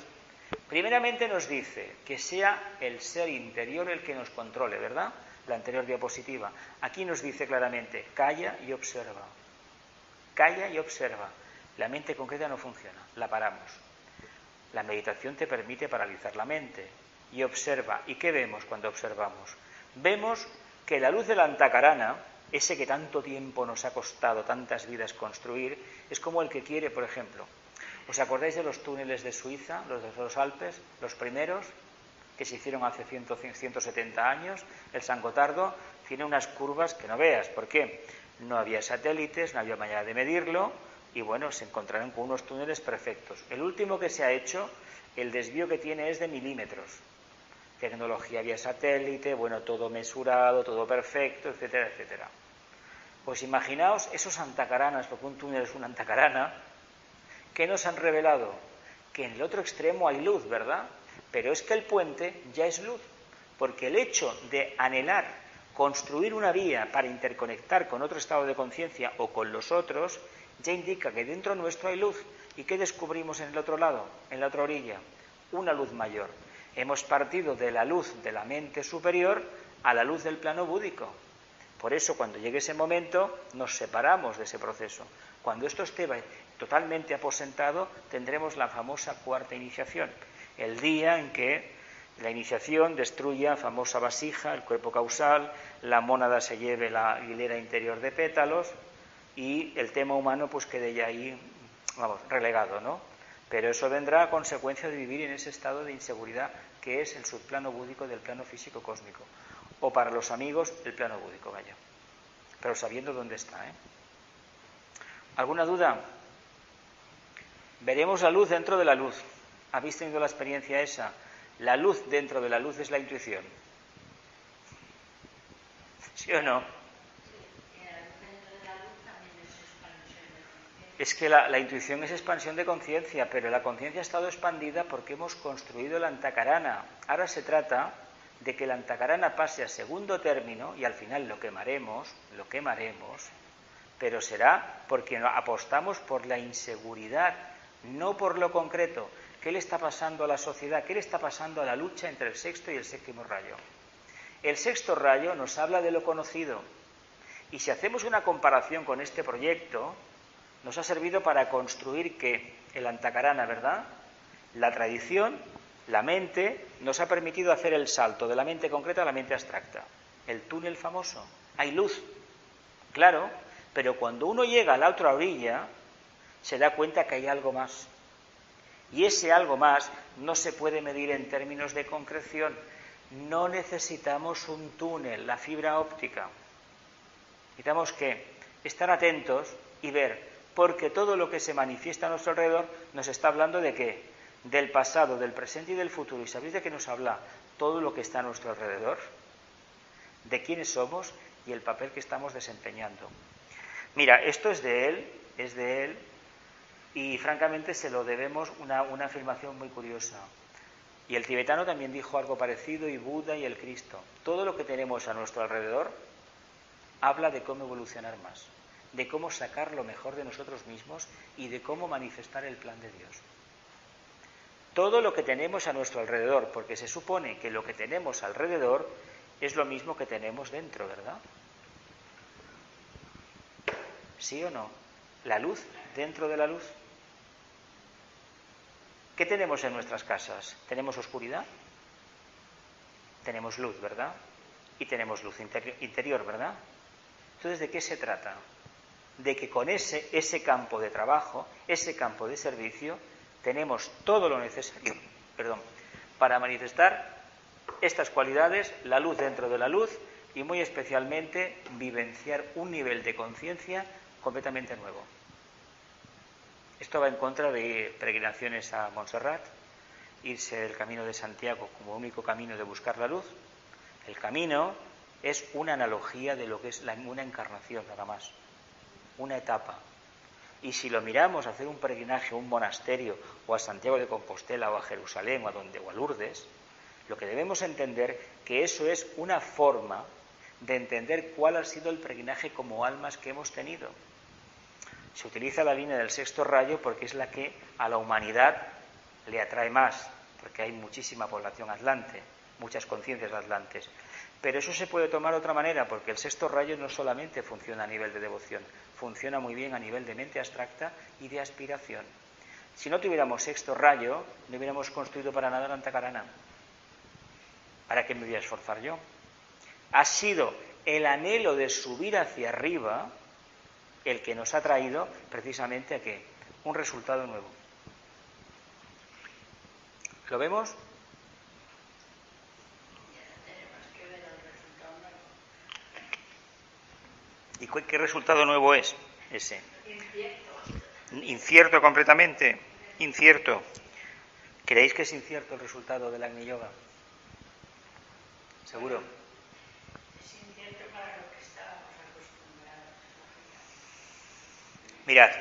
Primeramente nos dice que sea el ser interior el que nos controle, ¿verdad? La anterior diapositiva. Aquí nos dice claramente, calla y observa. Calla y observa. La mente concreta no funciona, la paramos. La meditación te permite paralizar la mente y observa. ¿Y qué vemos cuando observamos? Vemos que la luz de la antakarana, ese que tanto tiempo nos ha costado, tantas vidas construir, es como el que quiere, por ejemplo. ¿Os acordáis de los túneles de Suiza, los de los Alpes, los primeros, que se hicieron hace 170 años? El San Gotardo tiene unas curvas que no veas. ¿Por qué? No había satélites, no había manera de medirlo, y bueno, se encontraron con unos túneles perfectos. El último que se ha hecho, el desvío que tiene es de milímetros. Tecnología vía satélite, bueno, todo mesurado, todo perfecto, etcétera, etcétera. Pues imaginaos esos antacaranas, porque un túnel es una antacarana, que nos han revelado que en el otro extremo hay luz, ¿verdad? Pero es que el puente ya es luz, porque el hecho de anhelar construir una vía para interconectar con otro estado de conciencia o con los otros, ya indica que dentro nuestro hay luz. ¿Y qué descubrimos en el otro lado, en la otra orilla? Una luz mayor. Hemos partido de la luz de la mente superior a la luz del plano búdico. Por eso, cuando llegue ese momento, nos separamos de ese proceso. Cuando esto esté totalmente aposentado, tendremos la famosa cuarta iniciación, el día en que la iniciación destruya la famosa vasija, el cuerpo causal, la mónada se lleve la hilera interior de pétalos y el tema humano pues quede ya ahí, relegado, ¿no? Pero eso vendrá a consecuencia de vivir en ese estado de inseguridad que es el subplano búdico del plano físico cósmico. O para los amigos, el plano búdico, vaya. Pero sabiendo dónde está, ¿eh? ¿Alguna duda? Veremos la luz dentro de la luz. ¿Habéis tenido la experiencia esa? La luz dentro de la luz es la intuición. ¿Sí o no? Es que la intuición es expansión de conciencia, pero la conciencia ha estado expandida porque hemos construido la antakarana. Ahora se trata de que la antakarana pase a segundo término y al final lo quemaremos, pero será porque apostamos por la inseguridad, no por lo concreto. ¿Qué le está pasando a la sociedad? ¿Qué le está pasando a la lucha entre el sexto y el séptimo rayo? El sexto rayo nos habla de lo conocido. Y si hacemos una comparación con este proyecto, nos ha servido para construir ¿qué? El antakarana, ¿verdad? La tradición, la mente, nos ha permitido hacer el salto de la mente concreta a la mente abstracta. El túnel famoso. Hay luz, claro, pero cuando uno llega a la otra orilla, se da cuenta que hay algo más. Y ese algo más no se puede medir en términos de concreción. No necesitamos un túnel, la fibra óptica. Necesitamos que estar atentos y ver, porque todo lo que se manifiesta a nuestro alrededor nos está hablando de ¿qué? Del pasado, del presente y del futuro. ¿Y sabéis de qué nos habla todo lo que está a nuestro alrededor? De quiénes somos y el papel que estamos desempeñando. Mira, esto es de él, y francamente se lo debemos una afirmación muy curiosa. Y el tibetano también dijo algo parecido, y Buda y el Cristo. Todo lo que tenemos a nuestro alrededor habla de cómo evolucionar más, de cómo sacar lo mejor de nosotros mismos y de cómo manifestar el plan de Dios. Todo lo que tenemos a nuestro alrededor, porque se supone que lo que tenemos alrededor es lo mismo que tenemos dentro, ¿verdad? ¿Sí o no? La luz dentro de la luz. ¿Qué tenemos en nuestras casas? ¿Tenemos oscuridad? Tenemos luz, ¿verdad? Y tenemos luz interior, ¿verdad? Entonces, ¿de qué se trata? De que con ese campo de trabajo, ese campo de servicio, tenemos todo lo necesario, para manifestar estas cualidades, la luz dentro de la luz y muy especialmente vivenciar un nivel de conciencia completamente nuevo. Esto va en contra de peregrinaciones a Montserrat, irse el camino de Santiago como único camino de buscar la luz. El camino es una analogía de lo que es una encarnación, nada más, una etapa. Y si lo miramos, hacer un peregrinaje a un monasterio, o a Santiago de Compostela, o a Jerusalén, o a Lourdes, lo que debemos entender que eso es una forma de entender cuál ha sido el peregrinaje como almas que hemos tenido. Se utiliza la línea del sexto rayo porque es la que a la humanidad le atrae más, porque hay muchísima población atlante, muchas conciencias atlantes. Pero eso se puede tomar de otra manera, porque el sexto rayo no solamente funciona a nivel de devoción, funciona muy bien a nivel de mente abstracta y de aspiración. Si no tuviéramos sexto rayo, no hubiéramos construido para nada la Antacarana. ¿Para qué me voy a esforzar yo? Ha sido el anhelo de subir hacia arriba el que nos ha traído precisamente a ¿qué? Un resultado nuevo. ¿Lo vemos? ¿Y qué resultado nuevo es ese? Incierto completamente. Incierto. ¿Creéis que es incierto el resultado del Agni Yoga? ¿Seguro? Es incierto para lo que estábamos acostumbrados. Mirad,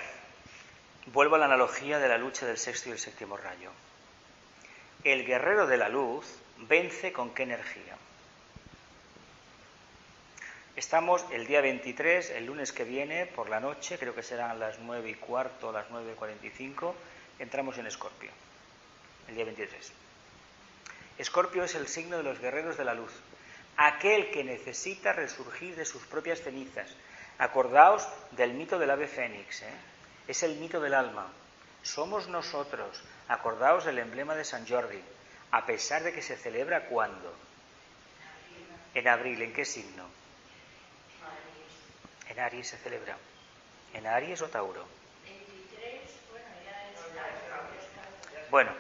vuelvo a la analogía de la lucha del sexto y el séptimo rayo. El guerrero de la luz vence ¿con qué energía? Estamos el día 23, el lunes que viene, por la noche, creo que serán las 9:15, las 9:45, entramos en Escorpio, el día 23. Escorpio es el signo de los guerreros de la luz, aquel que necesita resurgir de sus propias cenizas. Acordaos del mito del ave fénix, es el mito del alma. Somos nosotros. Acordaos del emblema de San Jordi, a pesar de que se celebra ¿cuándo? En abril. ¿En qué signo? En Aries se celebra. ¿En Aries o Tauro? 23, bueno, ya está. Bueno,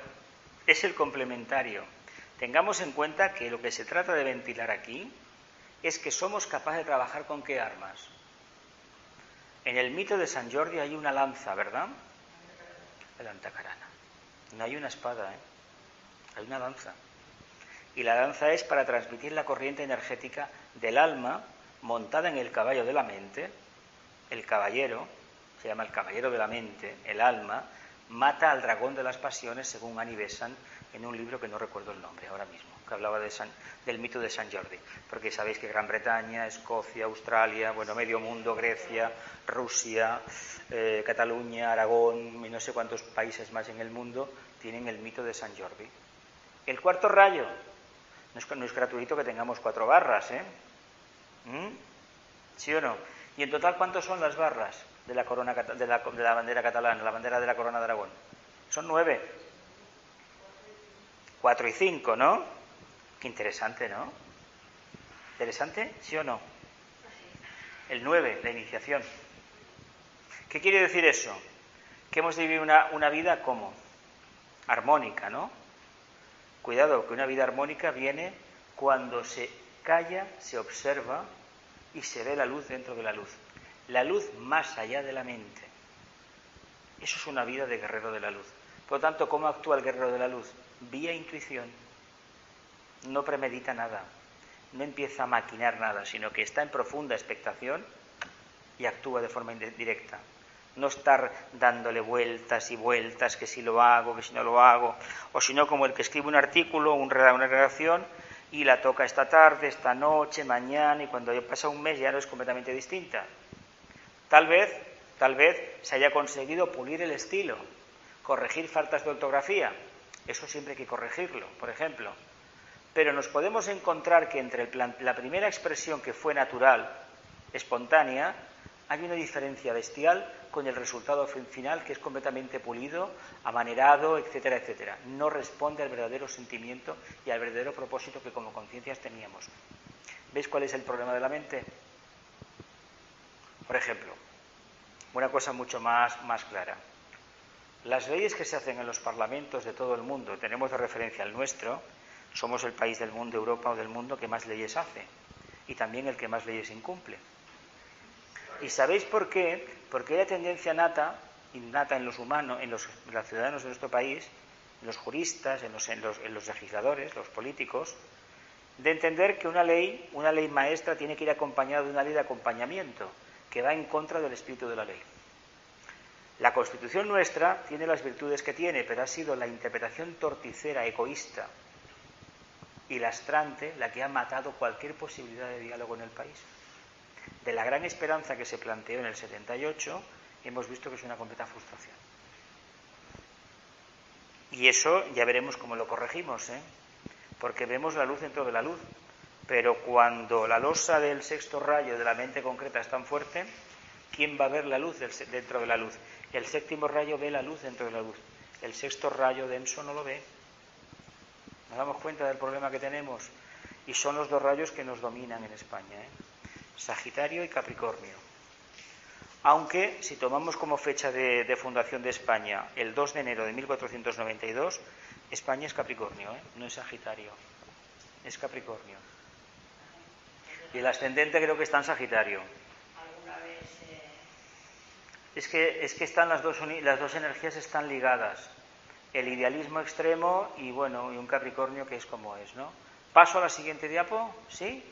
es el complementario. Tengamos en cuenta que lo que se trata de ventilar aquí es que somos capaces de trabajar con qué armas. En el mito de San Jordi hay una lanza, ¿verdad? El Antacarana. No hay una espada, hay una lanza. Y la lanza es para transmitir la corriente energética del alma montada en el caballo de la mente. El caballero, se llama el caballero de la mente, el alma, mata al dragón de las pasiones, según Annie Besant, en un libro que no recuerdo el nombre ahora mismo, que hablaba del mito de San Jordi, porque sabéis que Gran Bretaña, Escocia, Australia, bueno, medio mundo, Grecia, Rusia, Cataluña, Aragón y no sé cuántos países más en el mundo tienen el mito de San Jordi. El cuarto rayo, no es gratuito que tengamos 4 barras, ¿sí o no? Y en total, ¿cuántos son las barras de la corona de la bandera catalana, la bandera de la corona de Aragón? Son 9. 4 y 5, ¿no? Qué interesante, ¿no? ¿Interesante? ¿Sí o no? El 9, la iniciación. ¿Qué quiere decir eso? Que hemos de vivir una vida como armónica, ¿no? Cuidado, que una vida armónica viene cuando se calla, se observa y se ve la luz dentro de la luz. La luz más allá de la mente. Eso es una vida de guerrero de la luz. Por lo tanto, ¿cómo actúa el guerrero de la luz? Vía intuición. No premedita nada, no empieza a maquinar nada, sino que está en profunda expectación y actúa de forma directa. No estar dándole vueltas y vueltas, que si lo hago, que si no lo hago, o si no como el que escribe un artículo, una redacción, y la toca esta tarde, esta noche, mañana, y cuando pasa un mes ya no es completamente distinta. Tal vez se haya conseguido pulir el estilo, corregir faltas de ortografía, eso siempre hay que corregirlo, por ejemplo. Pero nos podemos encontrar que entre la primera expresión que fue natural, espontánea, hay una diferencia bestial con el resultado final que es completamente pulido, amanerado, etcétera, etcétera. No responde al verdadero sentimiento y al verdadero propósito que como conciencias teníamos. ¿Veis cuál es el problema de la mente? Por ejemplo, una cosa mucho más clara. Las leyes que se hacen en los parlamentos de todo el mundo, tenemos de referencia el nuestro, Somos el país del mundo, Europa o del mundo, que más leyes hace y también el que más leyes incumple. ¿Y sabéis por qué? Porque hay la tendencia innata en los humanos, en los ciudadanos de nuestro país, en los juristas, en los legisladores, los políticos, de entender que una ley maestra tiene que ir acompañada de una ley de acompañamiento, que va en contra del espíritu de la ley. La Constitución nuestra tiene las virtudes que tiene, pero ha sido la interpretación torticera, egoísta y lastrante la que ha matado cualquier posibilidad de diálogo en el país. De la gran esperanza que se planteó en el 78, hemos visto que es una completa frustración. Y eso ya veremos cómo lo corregimos, porque vemos la luz dentro de la luz. Pero cuando la losa del sexto rayo de la mente concreta es tan fuerte, ¿quién va a ver la luz dentro de la luz? El séptimo rayo ve la luz dentro de la luz. El sexto rayo denso no lo ve. Nos damos cuenta del problema que tenemos. Y son los dos rayos que nos dominan en España, Sagitario y Capricornio. Aunque, si tomamos como fecha de fundación de España el 2 de enero de 1492, España es Capricornio, no es Sagitario, es Capricornio. Y el ascendente creo que está en Sagitario. Es que están las dos energías están ligadas. El idealismo extremo y un Capricornio que es como es, ¿no? ¿Paso a la siguiente diapo? ¿Sí?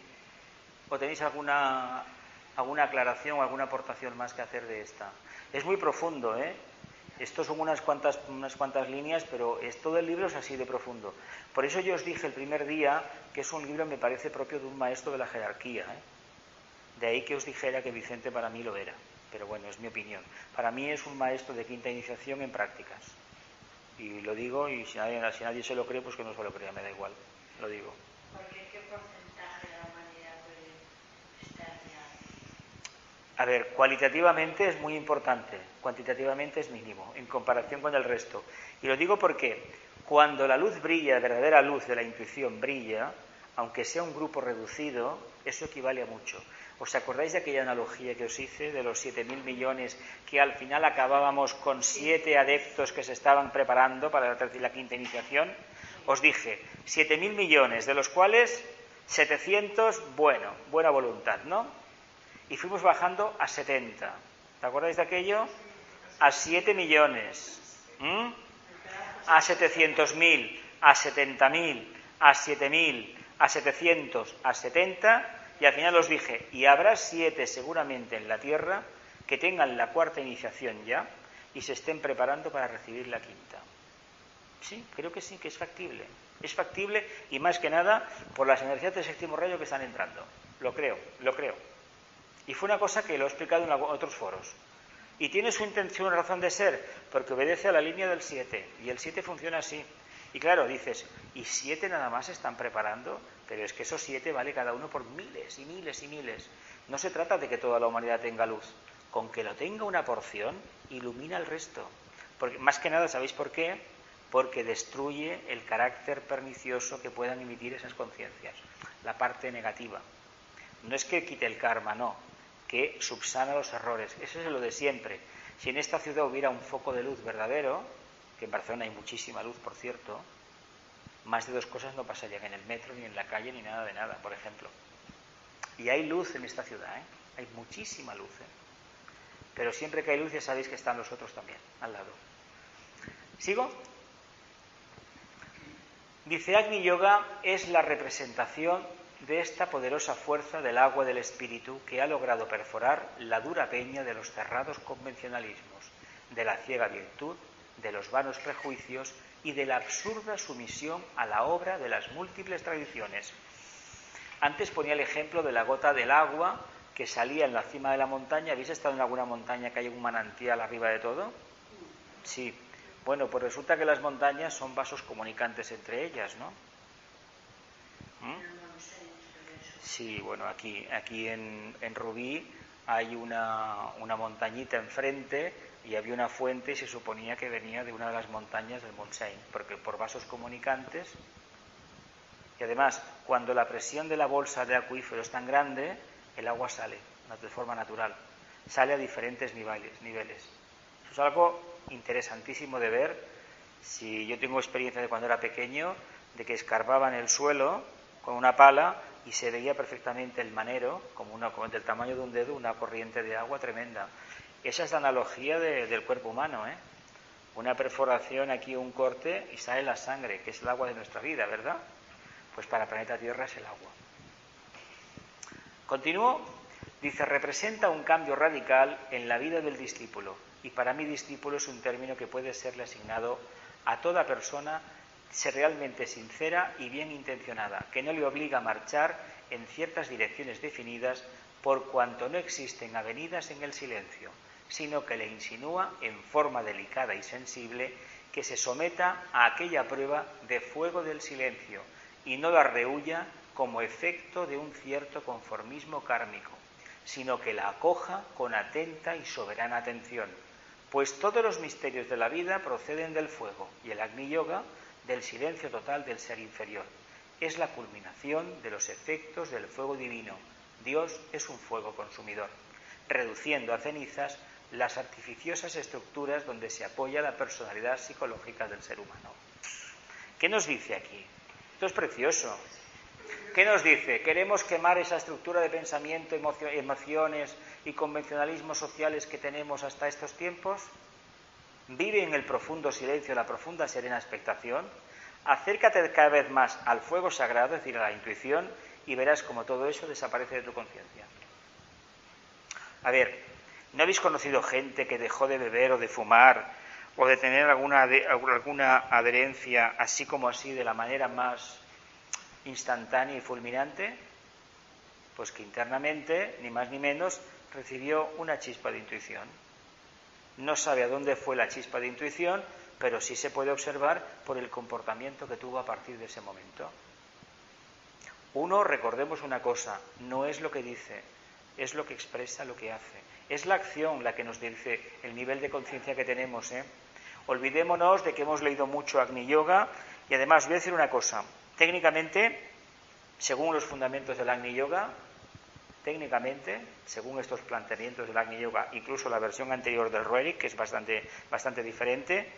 ¿O tenéis alguna aclaración o alguna aportación más que hacer de esta? Es muy profundo, Esto son unas cuantas líneas, pero todo el libro es así de profundo. Por eso yo os dije el primer día que es un libro, me parece, propio de un maestro de la jerarquía, De ahí que os dijera que Vicente para mí lo era. Pero bueno, es mi opinión. Para mí es un maestro de quinta iniciación en prácticas. Y lo digo, y si nadie se lo cree, pues que no se lo crea, me da igual. Lo digo. Porque ¿qué porcentaje de la humanidad puede estar ya? A ver, cualitativamente es muy importante, cuantitativamente es mínimo, en comparación con el resto. Y lo digo porque cuando la luz brilla, la verdadera luz de la intuición brilla, aunque sea un grupo reducido, eso equivale a mucho. ¿Os acordáis de aquella analogía que os hice de los 7.000 millones, que al final acabábamos con 7 adeptos que se estaban preparando para la quinta iniciación? Os dije, 7.000 millones, de los cuales 700, buena voluntad, ¿no? Y fuimos bajando a 70. ¿Te acordáis de aquello? A 7 millones, a 700.000, a 70.000, a 7.000, a 700, a 70, y al final os dije, y habrá 7 seguramente en la Tierra que tengan la cuarta iniciación ya y se estén preparando para recibir la quinta. Sí, creo que sí, que es factible. Es factible y más que nada por las energías del séptimo rayo que están entrando. Lo creo. Y fue una cosa que lo he explicado en otros foros. Y tiene su intención, razón de ser, porque obedece a la línea del 7. Y el 7 funciona así. Y claro, dices, ¿y 7 nada más se están preparando? Pero es que esos 7 vale cada uno por miles y miles y miles. No se trata de que toda la humanidad tenga luz. Con que lo tenga una porción, ilumina el resto. Porque, más que nada, ¿sabéis por qué? Porque destruye el carácter pernicioso que puedan emitir esas conciencias. La parte negativa. No es que quite el karma, no. Que subsana los errores. Eso es lo de siempre. Si en esta ciudad hubiera un foco de luz verdadero, que en Barcelona hay muchísima luz, por cierto, más de 2 cosas no pasarían en el metro, ni en la calle, ni nada de nada, por ejemplo. Y hay luz en esta ciudad, hay muchísima luz. Pero siempre que hay luz ya sabéis que están los otros también, al lado. ¿Sigo? Dice, Agni Yoga es la representación de esta poderosa fuerza del agua del espíritu que ha logrado perforar la dura peña de los cerrados convencionalismos, de la ciega virtud, de los vanos prejuicios y de la absurda sumisión a la obra de las múltiples tradiciones. Antes ponía el ejemplo de la gota del agua que salía en la cima de la montaña. ¿Habéis estado en alguna montaña que hay un manantial arriba de todo? Sí. Bueno, pues resulta que las montañas son vasos comunicantes entre ellas, ¿no? Sí, bueno, aquí en Rubí hay una montañita enfrente y había una fuente y se suponía que venía de una de las montañas del Montseny, porque por vasos comunicantes. Y además, cuando la presión de la bolsa de acuífero es tan grande, el agua sale de forma natural, sale a diferentes niveles. Eso es algo interesantísimo de ver. Si yo tengo experiencia de cuando era pequeño, de que escarbaban el suelo con una pala y se veía perfectamente el manero, como del tamaño de un dedo, una corriente de agua tremenda. Esa es la analogía del cuerpo humano, ¿eh? Una perforación aquí, un corte, y sale la sangre, que es el agua de nuestra vida, ¿verdad? Pues para el planeta Tierra es el agua. Continúo. Dice, representa un cambio radical en la vida del discípulo. Y para mí discípulo es un término que puede serle asignado a toda persona ser realmente sincera y bien intencionada, que no le obliga a marchar en ciertas direcciones definidas por cuanto no existen avenidas en el silencio, sino que le insinúa en forma delicada y sensible que se someta a aquella prueba de fuego del silencio y no la rehuya como efecto de un cierto conformismo kármico, sino que la acoja con atenta y soberana atención, pues todos los misterios de la vida proceden del fuego y el Agni Yoga del silencio total del ser inferior. Es la culminación de los efectos del fuego divino. Dios es un fuego consumidor, reduciendo a cenizas las artificiosas estructuras donde se apoya la personalidad psicológica del ser humano. ¿Qué nos dice aquí? Esto es precioso. ¿Qué nos dice? ¿Queremos quemar esa estructura de pensamiento, emociones y convencionalismos sociales que tenemos hasta estos tiempos? Vive en el profundo silencio, la profunda serena expectación. Acércate cada vez más al fuego sagrado, es decir, a la intuición, y verás cómo todo eso desaparece de tu conciencia. A ver, ¿no habéis conocido gente que dejó de beber o de fumar o de tener alguna adherencia así como así de la manera más instantánea y fulminante? Pues que internamente, ni más ni menos, recibió una chispa de intuición. No sabe a dónde fue la chispa de intuición, pero sí se puede observar por el comportamiento que tuvo a partir de ese momento. Uno, recordemos una cosa, no es lo que dice, es lo que expresa, lo que hace. Es la acción la que nos dice el nivel de conciencia que tenemos, ¿eh? Olvidémonos de que hemos leído mucho Agni Yoga y además voy a decir una cosa. Técnicamente, según los fundamentos del Agni Yoga, técnicamente, según estos planteamientos del Agni Yoga, incluso la versión anterior del Roerich, que es bastante diferente,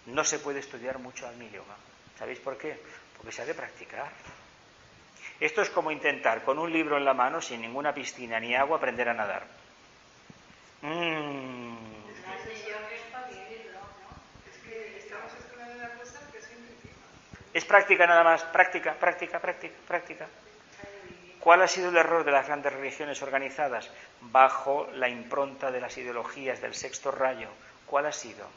no se puede estudiar mucho Agni Yoga. ¿Sabéis por qué? Porque se ha de practicar. Esto es como intentar, con un libro en la mano, sin ninguna piscina ni agua, aprender a nadar. Es práctica nada más, práctica. ¿Cuál ha sido el error de las grandes religiones organizadas bajo la impronta de las ideologías del sexto rayo? ¿Cuál ha sido?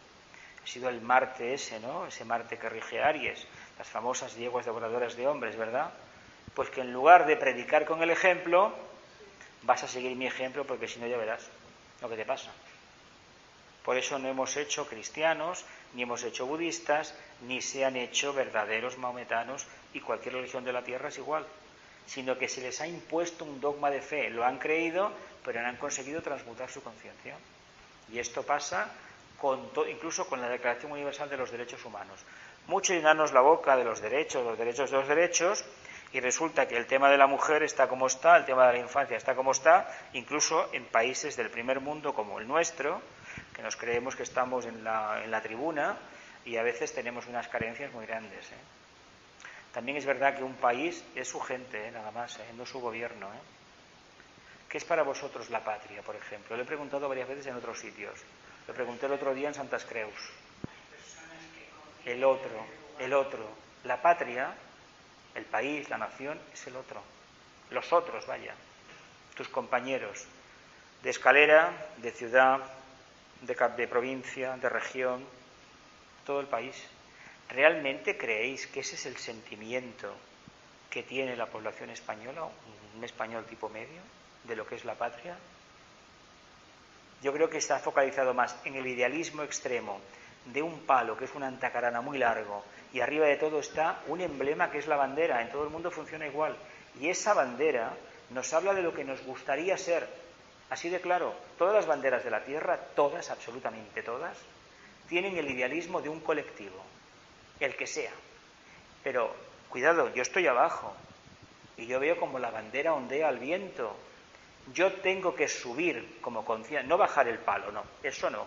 Ha sido el Marte ese, ¿no? Ese Marte que rige a Aries, las famosas yeguas devoradoras de hombres, ¿verdad? Pues que en lugar de predicar con el ejemplo, vas a seguir mi ejemplo porque si no ya verás lo que te pasa. Por eso no hemos hecho cristianos, ni hemos hecho budistas, ni se han hecho verdaderos maometanos, y cualquier religión de la tierra es igual, sino que se les ha impuesto un dogma de fe, lo han creído, pero no han conseguido transmutar su conciencia. Y esto pasa incluso con la Declaración Universal de los Derechos Humanos. Mucho llenarnos la boca de los derechos, y resulta que el tema de la mujer está como está, el tema de la infancia está como está, incluso en países del primer mundo como el nuestro, que nos creemos que estamos en la tribuna y a veces tenemos unas carencias muy grandes, ¿eh? También es verdad que un país es su gente, nada más, no su gobierno. ¿Qué es para vosotros la patria, por ejemplo? Lo he preguntado varias veces en otros sitios. Lo pregunté el otro día en Santas Creus. El otro. La patria, el país, la nación, es el otro. Los otros, vaya. Tus compañeros. De escalera, de ciudad, de provincia, de región, todo el país. ¿Realmente creéis que ese es el sentimiento que tiene la población española, un español tipo medio, de lo que es la patria? Yo creo que está focalizado más en el idealismo extremo de un palo, que es una antacarana muy largo, y arriba de todo está un emblema que es la bandera. En todo el mundo funciona igual. Y esa bandera nos habla de lo que nos gustaría ser. Así de claro, todas las banderas de la Tierra, todas, absolutamente todas, tienen el idealismo de un colectivo. El que sea. Pero, cuidado, yo estoy abajo y yo veo como la bandera ondea al viento. Yo tengo que subir como conciencia, no bajar el palo, no, eso no.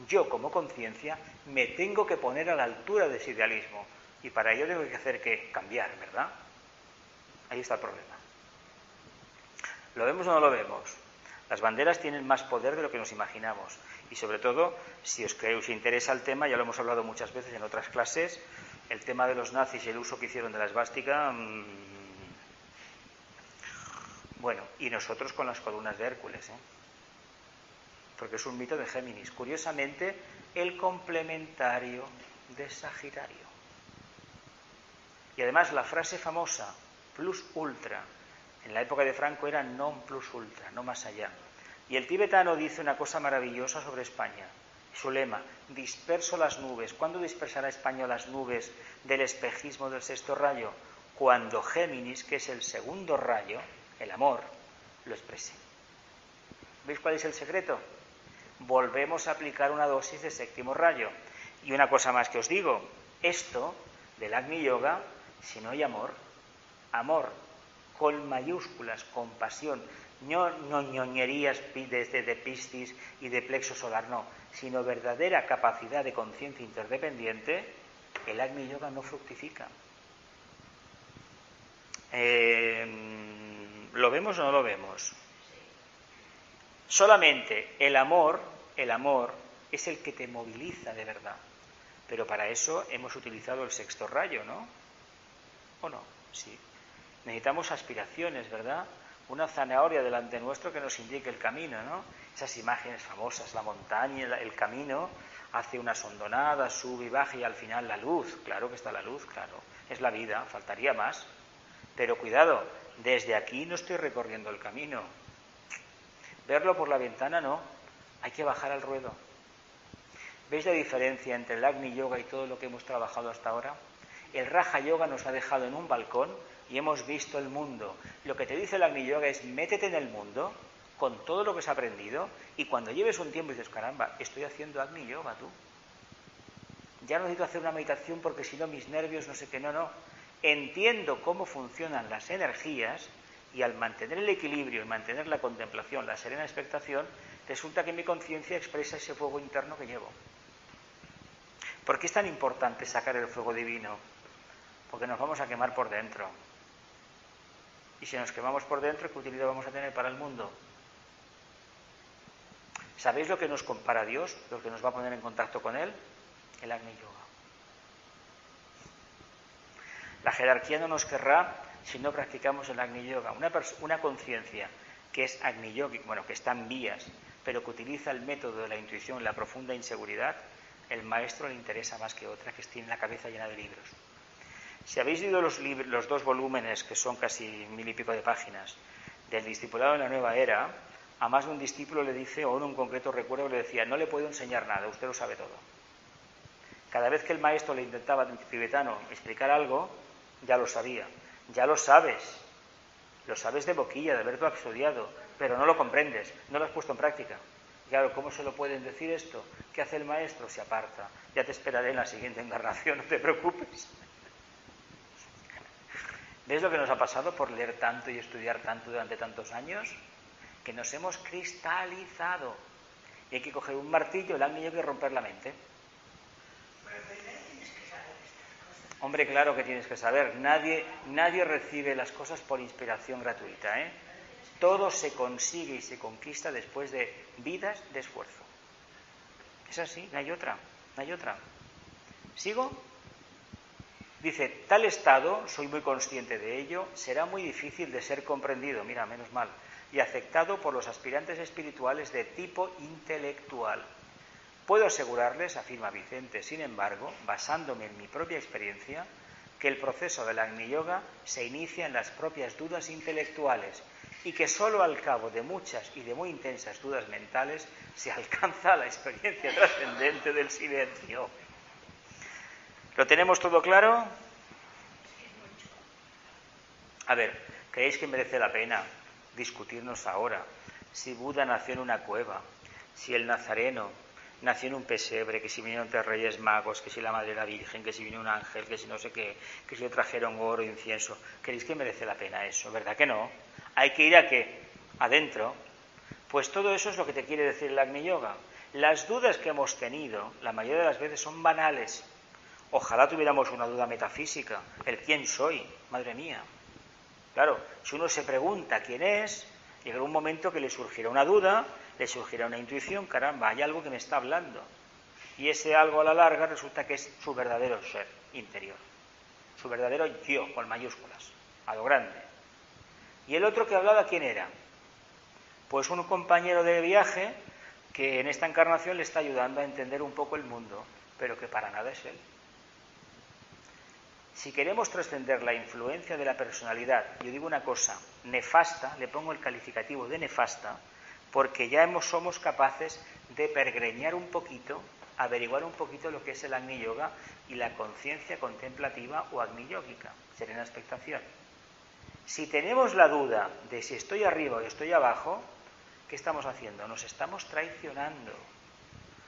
Yo como conciencia me tengo que poner a la altura de ese idealismo. Y para ello tengo que hacer que cambiar, ¿verdad? Ahí está el problema. ¿Lo vemos o no lo vemos? Las banderas tienen más poder de lo que nos imaginamos. Y sobre todo, si os interesa el tema, ya lo hemos hablado muchas veces en otras clases, el tema de los nazis y el uso que hicieron de la esvástica, bueno, y nosotros con las columnas de Hércules, porque es un mito de Géminis. Curiosamente, el complementario de Sagitario. Y además la frase famosa, plus ultra, en la época de Franco era non plus ultra, no más allá. Y el tibetano dice una cosa maravillosa sobre España. Su lema, disperso las nubes. ¿Cuándo dispersará España las nubes del espejismo del sexto rayo? Cuando Géminis, que es el segundo rayo, el amor, lo exprese. ¿Veis cuál es el secreto? Volvemos a aplicar una dosis de séptimo rayo. Y una cosa más que os digo, esto del Agni Yoga, si no hay amor, amor con mayúsculas, con pasión, no ñoñerías de Piscis y de plexo solar, no, sino verdadera capacidad de conciencia interdependiente, el Agni Yoga no fructifica. ¿Lo vemos o no lo vemos? Solamente el amor es el que te moviliza de verdad. Pero para eso hemos utilizado el sexto rayo, ¿no? ¿O no? Sí. Necesitamos aspiraciones, ¿verdad? Una zanahoria delante nuestro que nos indique el camino, ¿no? Esas imágenes famosas, la montaña, el camino, hace unas hondonadas, sube y baja y al final la luz. Claro que está la luz, claro. Es la vida, faltaría más. Pero cuidado, desde aquí no estoy recorriendo el camino. Verlo por la ventana no, hay que bajar al ruedo. ¿Veis la diferencia entre el Agni Yoga y todo lo que hemos trabajado hasta ahora? El Raja Yoga nos ha dejado en un balcón y hemos visto el mundo. Lo que te dice el Agni Yoga es métete en el mundo con todo lo que has aprendido y cuando lleves un tiempo dices, caramba, estoy haciendo Agni Yoga, tú. Ya no necesito hacer una meditación porque si no mis nervios no sé qué, no. Entiendo cómo funcionan las energías y al mantener el equilibrio y mantener la contemplación, la serena expectación, resulta que mi conciencia expresa ese fuego interno que llevo. ¿Por qué es tan importante sacar el fuego divino? Porque nos vamos a quemar por dentro. Y si nos quemamos por dentro, ¿qué utilidad vamos a tener para el mundo? ¿Sabéis lo que nos compara a Dios? Lo que nos va a poner en contacto con Él. El Agni Yoga. La jerarquía no nos querrá si no practicamos el Agni Yoga. Una conciencia que es Agni Yogic, bueno, que está en vías, pero que utiliza el método de la intuición, la profunda inseguridad, el maestro le interesa más que otra, que tiene la cabeza llena de libros. Si habéis leído los dos volúmenes, que son casi 1000 y pico de páginas, del discipulado en la nueva era, a más de un discípulo le dice, o en un concreto recuerdo le decía, no le puedo enseñar nada, usted lo sabe todo. Cada vez que el maestro le intentaba, tibetano, explicar algo, ya lo sabía. Ya lo sabes de boquilla, de haberlo estudiado, pero no lo comprendes, no lo has puesto en práctica. Claro, ¿cómo se lo pueden decir esto? ¿Qué hace el maestro? Se aparta. Ya te esperaré en la siguiente encarnación, no te preocupes. ¿Ves lo que nos ha pasado por leer tanto y estudiar tanto durante tantos años? Que nos hemos cristalizado. Y hay que coger un martillo, el Agni Yoga y romper la mente. Hombre, claro que tienes que saber. Nadie recibe las cosas por inspiración gratuita, ¿eh? Todo se consigue y se conquista después de vidas de esfuerzo. Es así, no hay otra. ¿Sigo? Dice, tal estado, soy muy consciente de ello, será muy difícil de ser comprendido, mira, menos mal, y aceptado por los aspirantes espirituales de tipo intelectual. Puedo asegurarles, afirma Vicente, sin embargo, basándome en mi propia experiencia, que el proceso del Agni Yoga se inicia en las propias dudas intelectuales y que sólo al cabo de muchas y de muy intensas dudas mentales se alcanza la experiencia trascendente del silencio. ¿Lo tenemos todo claro? A ver, ¿creéis que merece la pena discutirnos ahora si Buda nació en una cueva, si el Nazareno nació en un pesebre, que si vinieron 3 reyes magos, que si la madre era virgen, que si vino un ángel, que si no sé qué, que si le trajeron oro e incienso? ¿Creéis que merece la pena eso? ¿Verdad que no? Hay que ir a ¿qué? Adentro. Pues todo eso es lo que te quiere decir el Agni Yoga. Las dudas que hemos tenido, la mayoría de las veces son banales. Ojalá tuviéramos una duda metafísica, el quién soy, madre mía. Claro, si uno se pregunta quién es, llegará un momento que le surgirá una duda, le surgirá una intuición, caramba, hay algo que me está hablando. Y ese algo a la larga resulta que es su verdadero ser interior, su verdadero yo, con mayúsculas, a lo grande. ¿Y el otro que hablaba quién era? Pues un compañero de viaje que en esta encarnación le está ayudando a entender un poco el mundo, pero que para nada es él. Si queremos trascender la influencia de la personalidad, yo digo una cosa, nefasta, le pongo el calificativo de nefasta, porque ya somos capaces de pergreñar un poquito, averiguar un poquito lo que es el Agni Yoga y la conciencia contemplativa o Agni Yógica, serena expectación. Si tenemos la duda de si estoy arriba o estoy abajo, ¿qué estamos haciendo? Nos estamos traicionando.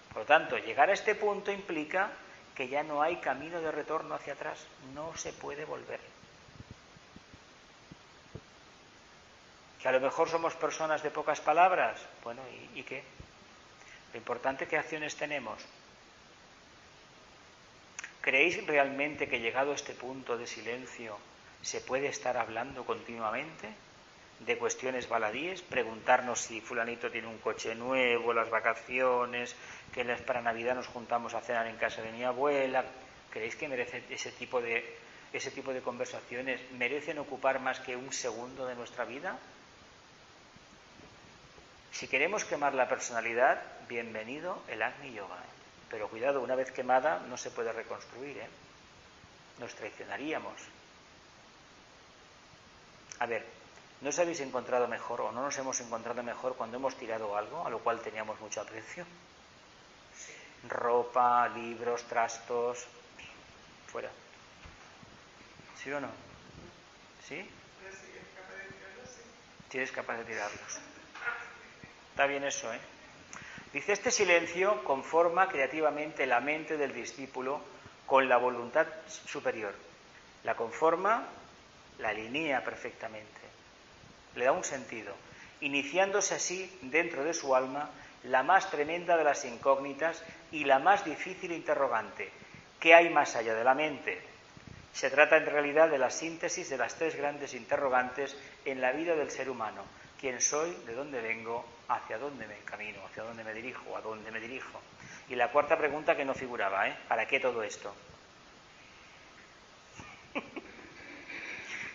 Por lo tanto, llegar a este punto implica que ya no hay camino de retorno hacia atrás, no se puede volver. Que a lo mejor somos personas de pocas palabras, bueno, ¿y qué? Lo importante, ¿qué acciones tenemos? ¿Creéis realmente que llegado a este punto de silencio se puede estar hablando continuamente de cuestiones baladíes? Preguntarnos si fulanito tiene un coche nuevo, las vacaciones, que para Navidad nos juntamos a cenar en casa de mi abuela. ¿Creéis que merece ese tipo de conversaciones merecen ocupar más que un segundo de nuestra vida? Si queremos quemar la personalidad, bienvenido el Agni Yoga. Pero cuidado, una vez quemada no se puede reconstruir, nos traicionaríamos. A ver, ¿no os habéis encontrado mejor o no nos hemos encontrado mejor cuando hemos tirado algo a lo cual teníamos mucho aprecio? Ropa, libros, trastos, fuera. ¿Sí o no? ¿Sí? Si eres capaz de tirarlos. Está bien eso, ¿eh? Dice, este silencio conforma creativamente la mente del discípulo con la voluntad superior. La conforma, la alinea perfectamente. Le da un sentido, iniciándose así dentro de su alma la más tremenda de las incógnitas y la más difícil interrogante. ¿Qué hay más allá de la mente? Se trata en realidad de la síntesis de las tres grandes interrogantes en la vida del ser humano. ¿Quién soy? ¿De dónde vengo? ¿Hacia dónde me encamino? ¿Hacia dónde me dirijo? ¿A dónde me dirijo? Y la cuarta pregunta que no figuraba, ¿para qué todo esto?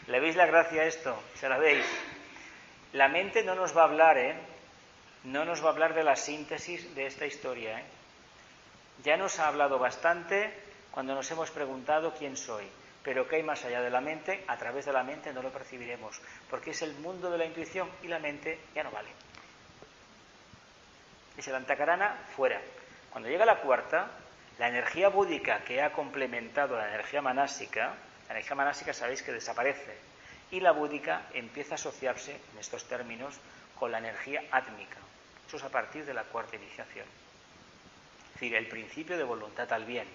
¿Le veis la gracia a esto? ¿Se la veis? La mente no nos va a hablar, no nos va a hablar de la síntesis de esta historia, Ya nos ha hablado bastante cuando nos hemos preguntado quién soy, pero qué hay más allá de la mente, a través de la mente no lo percibiremos, porque es el mundo de la intuición y la mente ya no vale. Es el antakarana fuera. Cuando llega la cuarta, la energía búdica que ha complementado la energía manásica sabéis que desaparece, y la búdica empieza a asociarse, en estos términos, con la energía átmica. Eso es a partir de la cuarta iniciación. Es decir, el principio de voluntad al bien.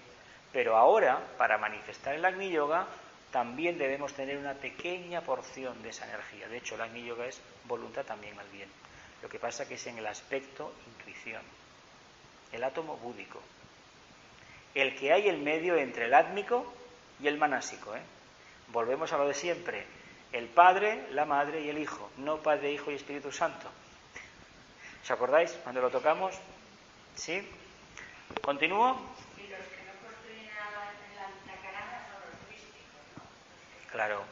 Pero ahora, para manifestar el Agni Yoga, también debemos tener una pequeña porción de esa energía. De hecho, el Agni Yoga es voluntad también al bien. Lo que pasa que es en el aspecto intuición, el átomo búdico. El que hay en medio entre el átmico y el manásico. Volvemos a lo de siempre. El Padre, la Madre y el Hijo. No Padre, Hijo y Espíritu Santo. ¿Os acordáis cuando lo tocamos? ¿Sí? ¿Continúo? Y los que no construyen en la antakarana son los místicos, ¿no? Claro.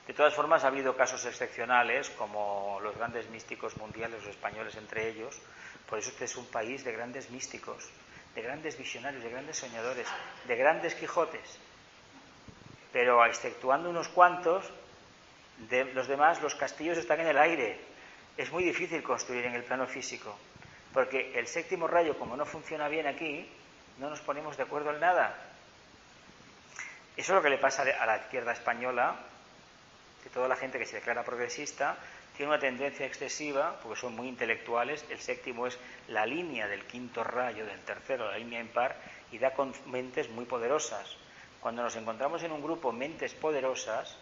De todas formas, ha habido casos excepcionales, como los grandes místicos mundiales, los españoles entre ellos. Por eso este es un país de grandes místicos, de grandes visionarios, de grandes soñadores, de grandes Quijotes. Pero exceptuando unos cuantos, de los demás, los castillos están en el aire. Es muy difícil construir en el plano físico, porque el séptimo rayo, como no funciona bien aquí, no nos ponemos de acuerdo en nada. Eso es lo que le pasa a la izquierda española, que toda la gente que se declara progresista tiene una tendencia excesiva, porque son muy intelectuales. El séptimo es la línea del quinto rayo, del tercero, la línea impar, y da con mentes muy poderosas. Cuando nos encontramos en un grupo mentes poderosas,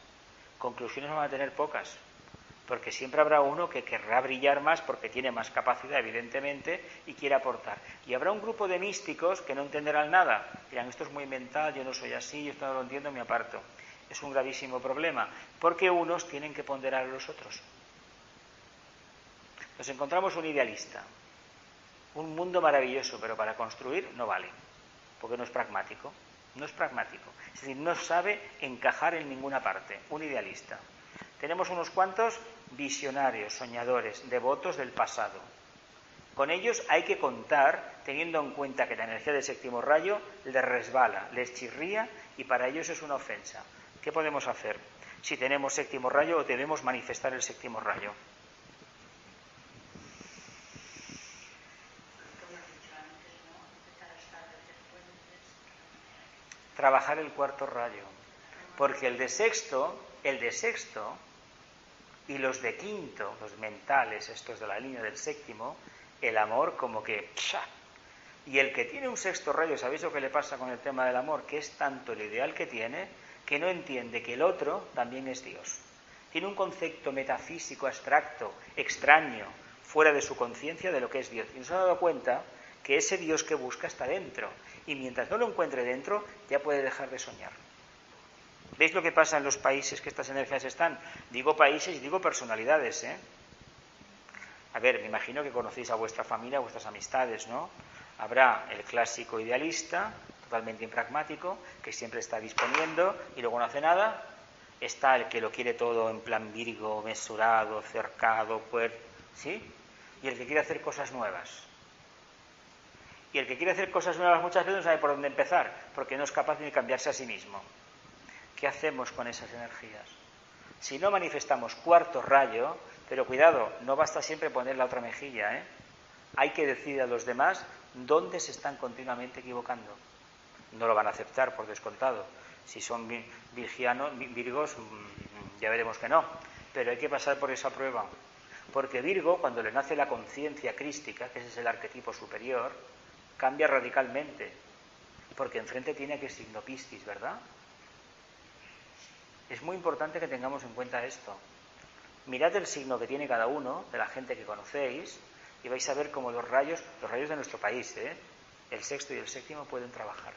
conclusiones van a tener pocas, porque siempre habrá uno que querrá brillar más porque tiene más capacidad, evidentemente, y quiere aportar. Y habrá un grupo de místicos que no entenderán nada, dirán, esto es muy mental, yo no soy así, yo esto no lo entiendo, me aparto. Es un gravísimo problema, porque unos tienen que ponderar a los otros. Nos encontramos un idealista, un mundo maravilloso, pero para construir no vale, porque no es pragmático. No es pragmático, es decir, no sabe encajar en ninguna parte, un idealista. Tenemos unos cuantos visionarios, soñadores, devotos del pasado. Con ellos hay que contar, teniendo en cuenta que la energía del séptimo rayo les resbala, les chirría y para ellos es una ofensa. ¿Qué podemos hacer si tenemos séptimo rayo o debemos manifestar el séptimo rayo? Trabajar el cuarto rayo, porque el de sexto y los de quinto, los mentales, estos de la línea del séptimo, el amor como que ¡psha! Y el que tiene un sexto rayo, ¿sabéis lo que le pasa con el tema del amor? Que es tanto el ideal que tiene que no entiende que el otro también es Dios. Tiene un concepto metafísico abstracto, extraño, fuera de su conciencia de lo que es Dios. Y no se ha dado cuenta que ese Dios que busca está dentro. Y mientras no lo encuentre dentro, ya puede dejar de soñar. ¿Veis lo que pasa en los países que estas energías están? Digo países y digo personalidades, ¿eh? A ver, me imagino que conocéis a vuestra familia, a vuestras amistades, ¿no? Habrá el clásico idealista, totalmente impragmático, que siempre está disponiendo y luego no hace nada. Está el que lo quiere todo en plan Virgo, mesurado, cercado, ¿sí? Y el que quiere hacer cosas nuevas. Y el que quiere hacer cosas nuevas muchas veces no sabe por dónde empezar, porque no es capaz ni de cambiarse a sí mismo. ¿Qué hacemos con esas energías? Si no manifestamos cuarto rayo, pero cuidado, no basta siempre poner la otra mejilla, ¿eh? Hay que decir a los demás dónde se están continuamente equivocando. No lo van a aceptar, por descontado. Si son Virgos, ya veremos que no. Pero hay que pasar por esa prueba. Porque Virgo, cuando le nace la conciencia crística, que ese es el arquetipo superior, cambia radicalmente, porque enfrente tiene que signo Piscis, ¿verdad? Es muy importante que tengamos en cuenta esto. Mirad el signo que tiene cada uno, de la gente que conocéis, y vais a ver cómo los rayos de nuestro país, el sexto y el séptimo pueden trabajar.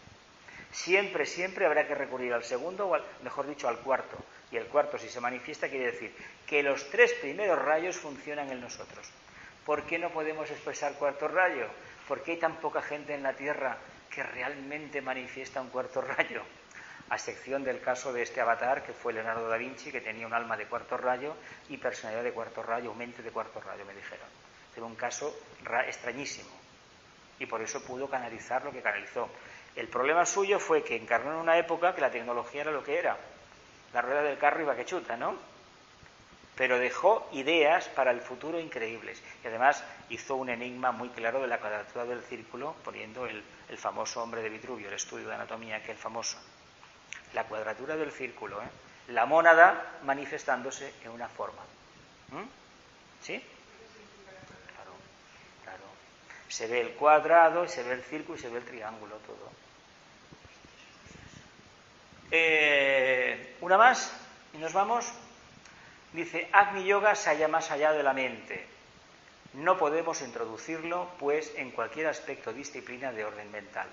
Siempre, siempre habrá que recurrir al segundo, o mejor dicho, al cuarto. Y el cuarto, si se manifiesta, quiere decir que los tres primeros rayos funcionan en nosotros. ¿Por qué no podemos expresar cuarto rayo? ¿Por qué hay tan poca gente en la Tierra que realmente manifiesta un cuarto rayo? A excepción del caso de este avatar, que fue Leonardo da Vinci, que tenía un alma de cuarto rayo y personalidad de cuarto rayo, mente de cuarto rayo, me dijeron. Fue un caso extrañísimo. Y por eso pudo canalizar lo que canalizó. El problema suyo fue que encarnó en una época que la tecnología era lo que era. La rueda del carro iba que chuta, ¿no? Pero dejó ideas para el futuro increíbles. Y además hizo un enigma muy claro de la cuadratura del círculo, poniendo el famoso hombre de Vitruvio, el estudio de anatomía, aquel famoso. La cuadratura del círculo, la mónada manifestándose en una forma. ¿Sí? Claro, claro. Se ve el cuadrado, se ve el círculo y se ve el triángulo, todo. Una más y nos vamos. Dice, Agni Yoga se halla más allá de la mente. No podemos introducirlo, pues, en cualquier aspecto o disciplina de orden mental.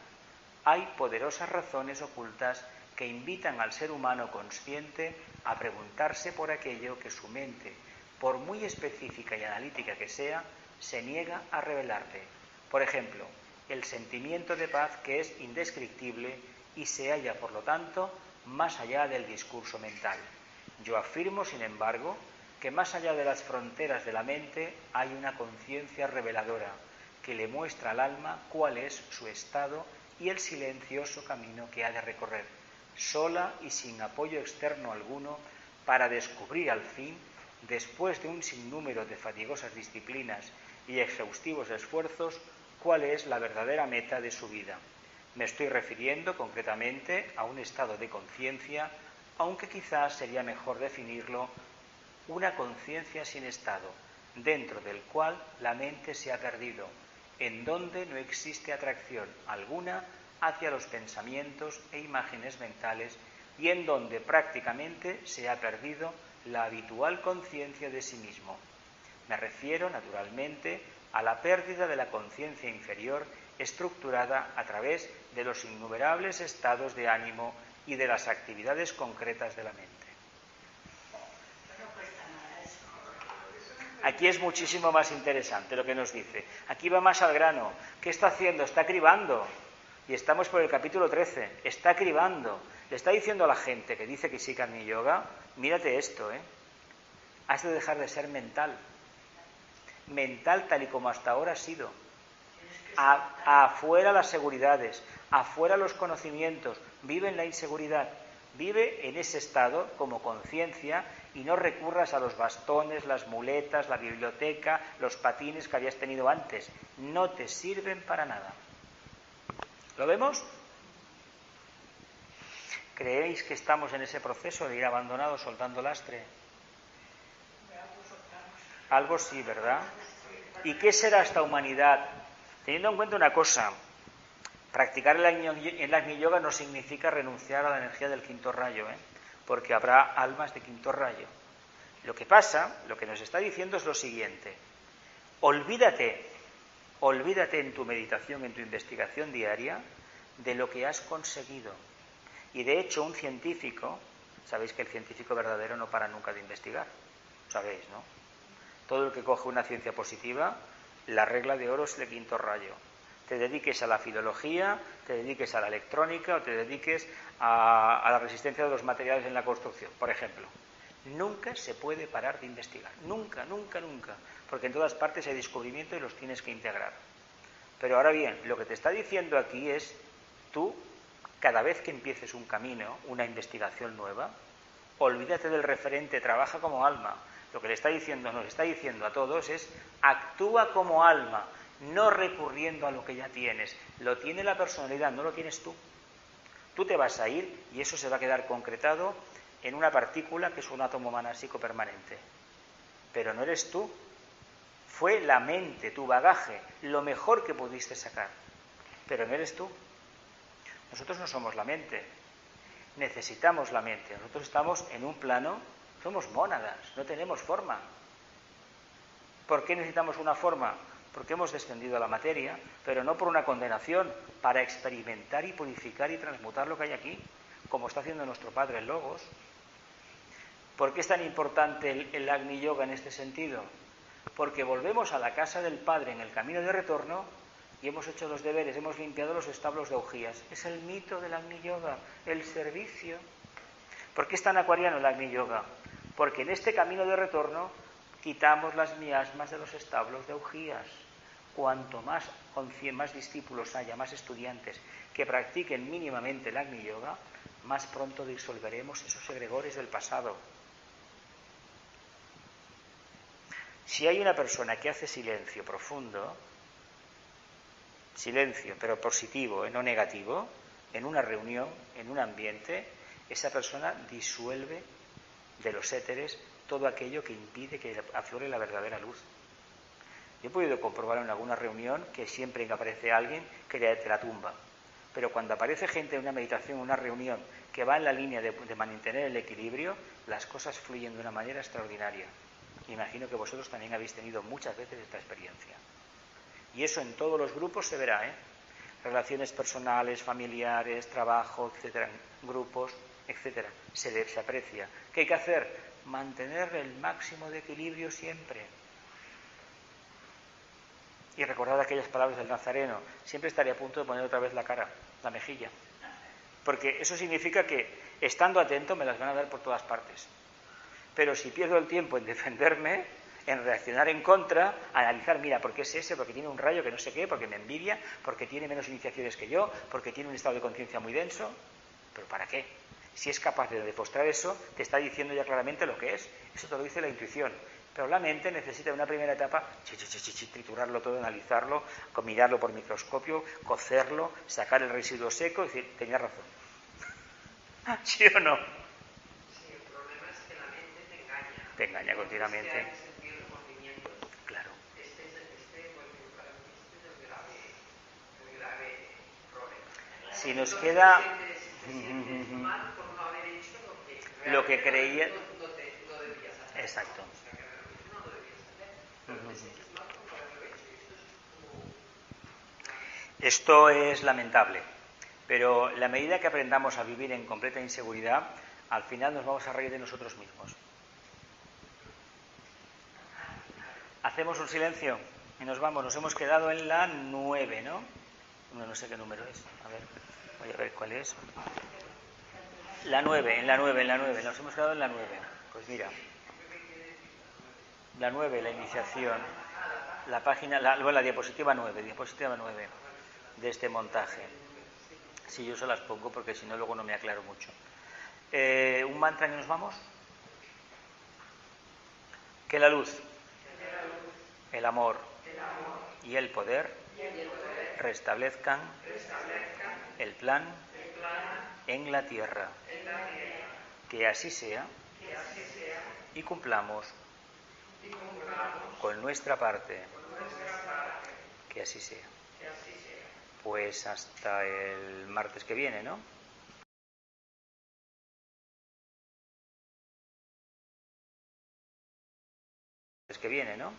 Hay poderosas razones ocultas que invitan al ser humano consciente a preguntarse por aquello que su mente, por muy específica y analítica que sea, se niega a revelarle. Por ejemplo, el sentimiento de paz que es indescriptible y se halla, por lo tanto, más allá del discurso mental. Yo afirmo, sin embargo, que más allá de las fronteras de la mente hay una conciencia reveladora que le muestra al alma cuál es su estado y el silencioso camino que ha de recorrer, sola y sin apoyo externo alguno, para descubrir al fin, después de un sinnúmero de fatigosas disciplinas y exhaustivos esfuerzos, cuál es la verdadera meta de su vida. Me estoy refiriendo concretamente a un estado de conciencia, aunque quizás sería mejor definirlo una conciencia sin estado, dentro del cual la mente se ha perdido, en donde no existe atracción alguna hacia los pensamientos e imágenes mentales y en donde prácticamente se ha perdido la habitual conciencia de sí mismo. Me refiero, naturalmente, a la pérdida de la conciencia inferior estructurada a través de los innumerables estados de ánimo y de las actividades concretas de la mente. No cuesta nada eso. Aquí es muchísimo más interesante lo que nos dice. Aquí va más al grano. ¿Qué está haciendo? Está cribando. Y estamos por el capítulo 13. Está cribando. Le está diciendo a la gente que dice que sí que Agni Yoga, mírate esto, has de dejar de ser mental. Mental tal y como hasta ahora ha sido. Afuera las seguridades, afuera los conocimientos. Vive en la inseguridad. Vive en ese estado como conciencia y no recurras a los bastones, las muletas, la biblioteca, los patines que habías tenido antes. No te sirven para nada. ¿Lo vemos? ¿Creéis que estamos en ese proceso de ir abandonado, soltando lastre? Algo sí, ¿verdad? ¿Y qué será esta humanidad? Teniendo en cuenta una cosa, practicar el Agni Yoga no significa renunciar a la energía del quinto rayo, porque habrá almas de quinto rayo. Lo que pasa, lo que nos está diciendo es lo siguiente: olvídate en tu meditación, en tu investigación diaria, de lo que has conseguido. Y de hecho, un científico, sabéis que el científico verdadero no para nunca de investigar, sabéis, ¿no? Todo el que coge una ciencia positiva, la regla de oro es el quinto rayo. Te dediques a la filología, te dediques a la electrónica o te dediques a la resistencia de los materiales en la construcción, por ejemplo. Nunca se puede parar de investigar, nunca, nunca, nunca, porque en todas partes hay descubrimiento y los tienes que integrar. Pero ahora bien, lo que te está diciendo aquí es, tú, cada vez que empieces un camino, una investigación nueva, olvídate del referente, trabaja como alma. Lo que le está diciendo, nos está diciendo a todos es, actúa como alma, no recurriendo a lo que ya tienes. Lo tiene la personalidad, no lo tienes tú. Tú te vas a ir y eso se va a quedar concretado en una partícula que es un átomo manásico permanente. Pero no eres tú. Fue la mente, tu bagaje, lo mejor que pudiste sacar. Pero no eres tú. Nosotros no somos la mente. Necesitamos la mente. Nosotros estamos en un plano, somos mónadas, no tenemos forma. ¿Por qué necesitamos una forma? Porque hemos descendido a la materia, pero no por una condenación, para experimentar y purificar y transmutar lo que hay aquí, como está haciendo nuestro Padre el Logos. ¿Por qué es tan importante el Agni Yoga en este sentido? Porque volvemos a la casa del Padre en el camino de retorno y hemos hecho los deberes, hemos limpiado los establos de augías. Es el mito del Agni Yoga, el servicio. ¿Por qué es tan acuariano el Agni Yoga? Porque en este camino de retorno quitamos las miasmas de los establos de augías. Cuanto más discípulos haya, más estudiantes que practiquen mínimamente el Agni Yoga, más pronto disolveremos esos egregores del pasado. Si hay una persona que hace silencio profundo, silencio pero positivo, no negativo, en una reunión, en un ambiente, esa persona disuelve de los éteres todo aquello que impide que aflore la verdadera luz. Yo he podido comprobar en alguna reunión que siempre que aparece alguien que te la tumba. Pero cuando aparece gente en una meditación, en una reunión, que va en la línea de mantener el equilibrio, las cosas fluyen de una manera extraordinaria. Imagino que vosotros también habéis tenido muchas veces esta experiencia. Y eso en todos los grupos se verá, relaciones personales, familiares, trabajo, etcétera, grupos, etcétera. Se aprecia. ¿Qué hay que hacer? Mantener el máximo de equilibrio siempre. Y recordad aquellas palabras del Nazareno, siempre estaré a punto de poner otra vez la cara, la mejilla. Porque eso significa que, estando atento, me las van a dar por todas partes. Pero si pierdo el tiempo en defenderme, en reaccionar en contra, analizar, mira, ¿por qué es ese? Porque tiene un rayo que no sé qué, porque me envidia, porque tiene menos iniciaciones que yo, porque tiene un estado de conciencia muy denso. ¿Pero para qué? Si es capaz de demostrar eso, te está diciendo ya claramente lo que es. Eso te lo dice la intuición. Pero la mente necesita en una primera etapa triturarlo todo, analizarlo, mirarlo por microscopio, cocerlo, sacar el residuo seco y decir, tenía razón. ¿Sí o no? Sí, el problema es que la mente te engaña. Te engaña continuamente. Hay que sentir los movimientos. Claro. Este es el grave problema. Si nos Entonces, queda te sientes mal por no haber hecho lo que creía. no debía Exacto. Esto es lamentable, pero la medida que aprendamos a vivir en completa inseguridad, al final nos vamos a reír de nosotros mismos. Hacemos un silencio y nos vamos. Nos hemos quedado en la 9, ¿no? No sé qué número es. A ver, voy a ver cuál es. La 9, en la 9. Nos hemos quedado en la 9. Pues mira. La 9, la iniciación. La página, la diapositiva 9 de este montaje. Si yo se las pongo porque si no luego no me aclaro mucho. ¿Un mantra y nos vamos? Que la luz, el amor y el poder restablezcan el plan en la tierra. Que así sea y cumplamos con nuestra parte. Que así sea. Pues hasta el martes que viene, ¿no? Que viene, ¿no?